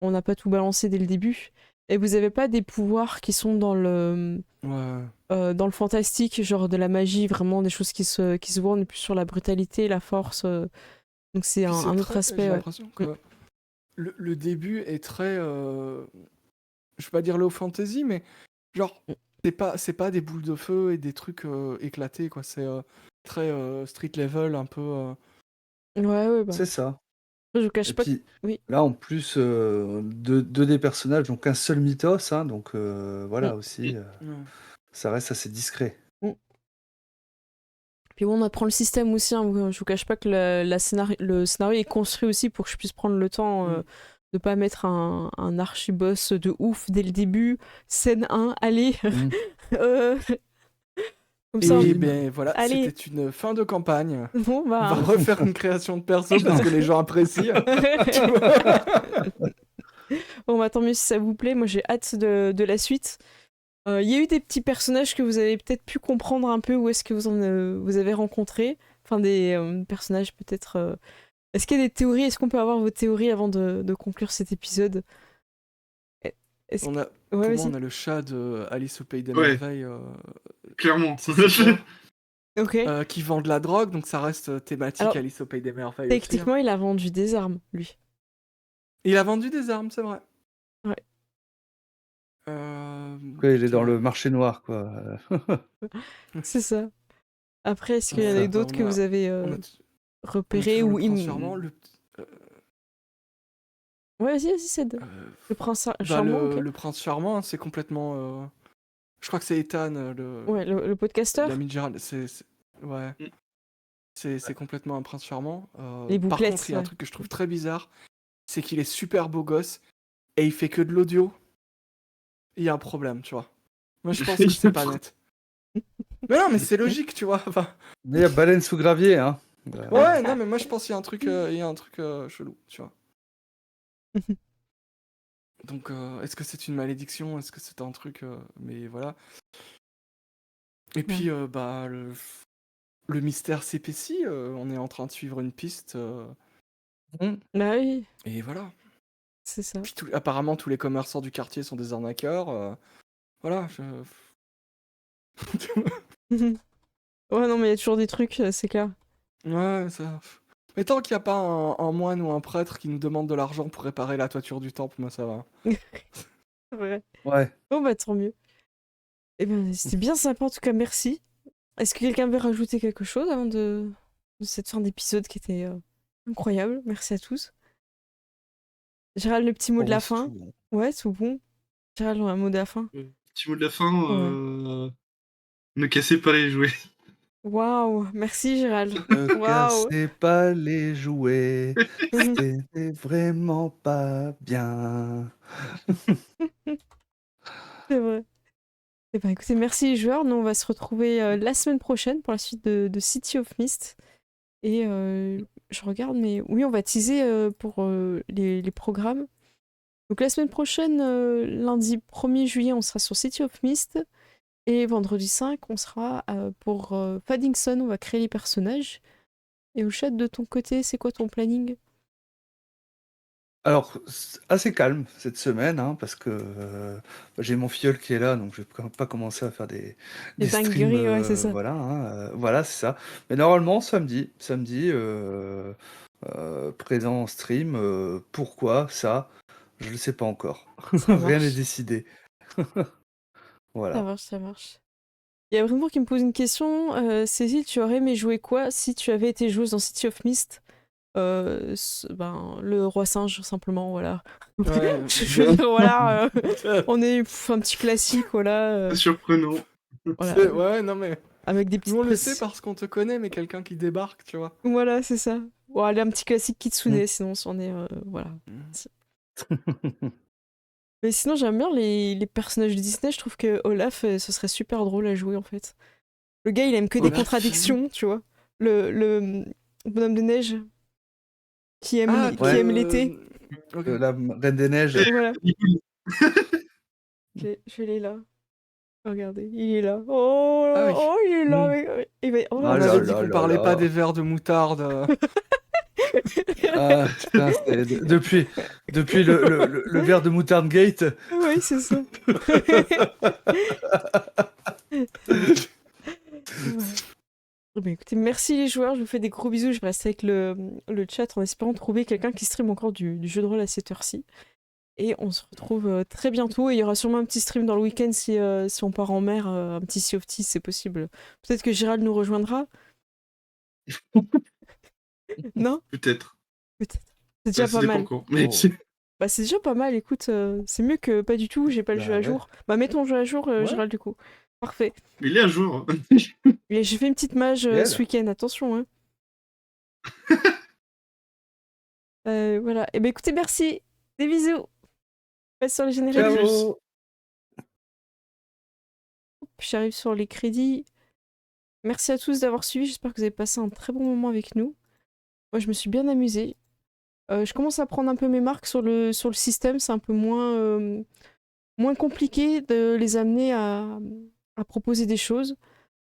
On n'a pas tout balancé dès le début. Et vous avez pas des pouvoirs qui sont Ouais. dans le fantastique, genre de la magie, vraiment des choses qui se voient. On est plus sur la brutalité, la force. Donc c'est Puis c'est un autre très, j'ai aspect. Ouais. l'impression que le début est très, je vais pas dire low fantasy, mais genre c'est pas des boules de feu et des trucs éclatés quoi. C'est très street level un peu. Ouais, ouais, bah. C'est ça. Je vous cache Et pas que... puis Oui. là, en plus, deux des personnages n'ont qu'un seul mythos, hein, donc Mm, voilà aussi, Ouais. ça reste assez discret. mm. Puis bon, on apprend le système aussi. Hein. Je vous cache pas que le scénario est construit aussi pour que je puisse prendre le temps Mm. de pas mettre un archi-boss de ouf dès le début. Scène 1, allez. Mm. Euh, Comme ça, Et ben voilà, c'était allez. une fin de campagne. Bon, On va bah. refaire une création de perso parce que les gens apprécient. Tu vois. Bon, bah, tant mieux si ça vous plaît. Moi, j'ai hâte de la suite. Il y a eu des petits personnages que vous avez peut-être pu comprendre un peu où est-ce que vous avez rencontré. Enfin, des personnages peut-être. Est-ce qu'il y a des théories? Est-ce qu'on peut avoir vos théories avant de conclure cet épisode? Est-ce On que... a, Ouais, pour moi, vas-y. on a le chat de Alice au Pays des Ouais, Merveilles. clairement. C'est quoi Ok. qui vend de la drogue, donc ça reste thématique Alors, Alice au Pays des Merveilles aussi. Hein. techniquement, il a vendu des armes, lui. Il a vendu des armes, c'est vrai. Ouais. Ouais, il est dans Tiens, le marché noir, quoi. C'est ça. Après, est-ce qu'il y C'est en a eu ça. d'autres que vous avez on a, on a repérés toujours le ou... prince charmant. Euh, Ouais, vas-y, Ced. euh, Le prince bah, charmant, ok. le prince charmant, hein, c'est complètement. Je crois que c'est Ethan, Ouais, le podcasteur. l'ami de Gérald. Ouais, Mm. c'est complètement un prince charmant. Les Par bouclettes, contre, il y a un ouais. truc que je trouve très bizarre, c'est qu'il est super beau gosse et il fait que de l'audio. Il y a un problème, tu vois. Moi, je pense que c'est pas net. Mais non, mais c'est logique, tu vois. Enfin, Mais il y a baleine sous gravier, hein. ouais, non, mais moi, je pense qu'il y a un truc, chelou, tu vois. Donc, est-ce que c'est une malédiction? Est-ce que c'est un truc? Mais voilà. Et puis, bah, le mystère s'épaissit. On est en train de suivre une piste. Mm. Bah oui, Et voilà. c'est ça. Puis apparemment, tous les commerçants du quartier sont des arnaqueurs. Voilà, Ouais, non, mais il y a toujours des trucs, c'est clair. Ouais, ça. Mais tant qu'il n'y a pas un moine ou un prêtre qui nous demande de l'argent pour réparer la toiture du temple, moi ça va. Ouais. Ouais. Bon, bah tant mieux. Eh bien, c'était bien sympa, en tout cas, merci. Est-ce que quelqu'un veut rajouter quelque chose avant de cette fin d'épisode qui était incroyable? Merci à tous. Gérald, le petit mot Pour de moi, la c'est fin? tout, hein. Ouais, tout bon. Gérald, un mot de la fin? Petit mot de la fin, Ouais. ne cassez pas les jouets. Waouh, merci Gérald. Ne Waouh. cassez pas les jouets, Mhm. c'était vraiment pas bien. C'est vrai. Eh ben, écoutez, merci les joueurs. Nous, on va se retrouver la semaine prochaine pour la suite de City of Mist. Et je regarde, mais oui, on va teaser pour les programmes. Donc la semaine prochaine, lundi 1er juillet, on sera sur City of Mist. Et vendredi 5, on sera pour Paddington, on va créer les personnages. Et au chat, de ton côté, c'est quoi ton planning? Alors, c'est assez calme cette semaine, hein, parce que j'ai mon filleul qui est là, donc je vais pas commencer à faire Les des streams, dingueries, ouais, c'est ça. voilà, hein, voilà, c'est ça. Mais normalement, samedi, présent en stream. Pourquoi ça? Je ne sais pas encore. Ça Rien n'est marche. décidé. Ça Voilà. marche, ça marche. Il y a Bruno qui me pose une question. Cécile, tu aurais aimé jouer quoi si tu avais été joueuse dans City of Mist? Ben, le roi singe, simplement, voilà. Ouais. Je veux dire, voilà, on est un petit classique, voilà. C'est surprenant. Voilà, Ouais, non mais. avec des Nous petites on le sait précisions. parce qu'on te connaît, mais quelqu'un qui débarque, tu vois. Voilà, c'est ça. Bon, allez, un petit classique Kitsune, Mm. sinon c'en est... voilà. Mm. Mais sinon, j'aime bien les personnages de Disney. Je trouve que Olaf, ce serait super drôle à jouer, en fait. Le gars, il aime que des Olaf. contradictions, tu vois. Le bonhomme de neige qui aime Ah, qui Ouais. aime l'été. Ok. La Reine des Neiges. Voilà. Je l'ai là. Regardez, il est là. Oh, Ah oui. oh, il est là. Mm. Oh On là Ah là. là avait dit là qu'on là parlait pas là. des vers de moutarde. Ah, putain, depuis le verre de Moutarde Gate. Oui, c'est ça. Ouais. Ben, écoutez, merci les joueurs, je vous fais des gros bisous. Je reste avec le chat en espérant trouver quelqu'un qui stream encore du jeu de rôle à cette heure-ci. Et on se retrouve très bientôt. Et il y aura sûrement un petit stream dans le week-end si on part en mer, un petit Sea of Thieves, c'est possible. Peut-être que Gérald nous rejoindra. Non? Peut-être. Peut-être. C'est déjà Ça pas dépend mal. quand. Mais Oh. Bah, c'est déjà pas mal, écoute, c'est mieux que pas du tout, j'ai pas le jeu Bah à ouais. jour. Bah, mets ton jeu à jour, Ouais. Gérald, du coup. Parfait. il est à jour. Et j'ai fait une petite mage Réel. ce week-end, attention, hein. Voilà. Et ben écoutez, merci. Des bisous. Passe sur les génériques. Ciao. Ciao. J'arrive sur les crédits. Merci à tous d'avoir suivi. J'espère que vous avez passé un très bon moment avec nous. Moi, je me suis bien amusée. Je commence à prendre un peu mes marques sur le système. C'est un peu moins compliqué de les amener à proposer des choses.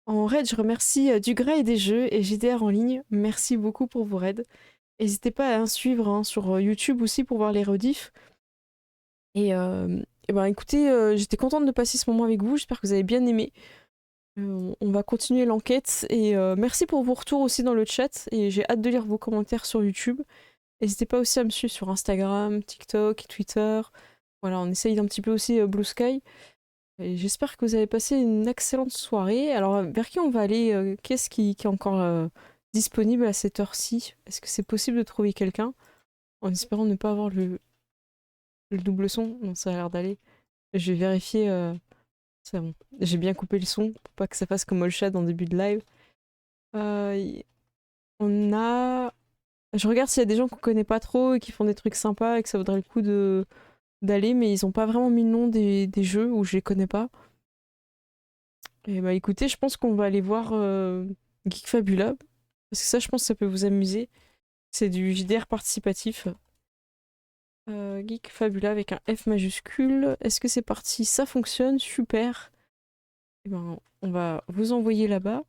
En raid, je remercie Dugrey et des jeux et JDR en ligne. Merci beaucoup pour vos raids. N'hésitez pas à suivre hein, sur YouTube aussi pour voir les rediffs. Et ben écoutez, j'étais contente de passer ce moment avec vous. J'espère que vous avez bien aimé. On va continuer l'enquête et merci pour vos retours aussi dans le chat et j'ai hâte de lire vos commentaires sur YouTube. N'hésitez pas aussi à me suivre sur Instagram, TikTok, Twitter. Voilà, on essaye d'un petit peu aussi Blue Sky. Et j'espère que vous avez passé une excellente soirée. Alors, vers qui on va aller? Qu'est-ce qui est encore disponible à cette heure-ci? Est-ce que c'est possible de trouver quelqu'un? En espérant ne pas avoir le double son. Non, ça a l'air d'aller. Je vais vérifier. C'est bon. J'ai bien coupé le son pour pas que ça fasse comme Olchat en début de live. On a... Je regarde s'il y a des gens qu'on connaît pas trop et qui font des trucs sympas et que ça vaudrait le coup d'aller, mais ils ont pas vraiment mis le nom des jeux où je les connais pas. Et bah écoutez, je pense qu'on va aller voir Geek Fabula, parce que ça, je pense que ça peut vous amuser. C'est du JDR participatif. Geek Fabula avec un F majuscule. Est-ce que c'est parti? Ça fonctionne, super. Et ben, on va vous envoyer là-bas.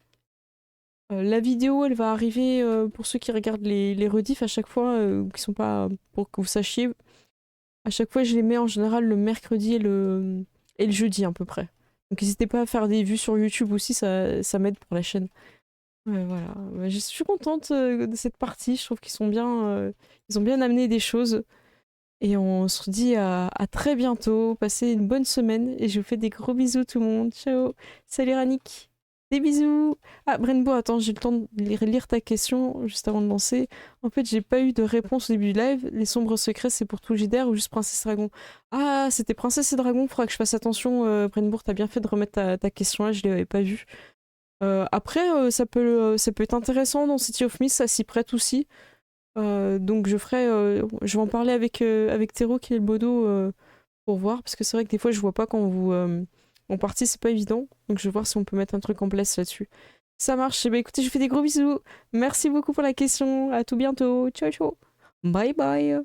La vidéo, elle va arriver pour ceux qui regardent les rediffs à chaque fois, qui sont pas pour que vous sachiez. À chaque fois, je les mets en général le mercredi et le et le jeudi à peu près. Donc n'hésitez pas à faire des vues sur YouTube aussi, ça m'aide pour la chaîne. Ouais, voilà. Ouais, je suis contente de cette partie, je trouve qu'ils sont bien, ils ont bien amené des choses. Et on se dit à très bientôt, passez une bonne semaine et je vous fais des gros bisous tout le monde. Ciao, salut Rannick, des bisous. Ah Brenbo, attends, j'ai le temps de lire ta question juste avant de lancer. En fait, j'ai pas eu de réponse au début du live. Les sombres secrets, c'est pour tout JDR ou juste Princesse Dragon? Ah, c'était Princesse et Dragon, faudra que je fasse attention. Brenbourg, t'as bien fait de remettre ta question là, je l'avais pas vue. Après, ça peut être intéressant dans City of Mist, ça s'y prête aussi. Donc je vais en parler avec Théro qui est le bodo pour voir, parce que c'est vrai que des fois je vois pas quand vous en partie, c'est pas évident. Donc je vais voir si on peut mettre un truc en place là-dessus. Ça marche. Eh ben, écoutez, je vous fais des gros bisous. Merci beaucoup pour la question. À tout bientôt. Ciao ciao. Bye bye.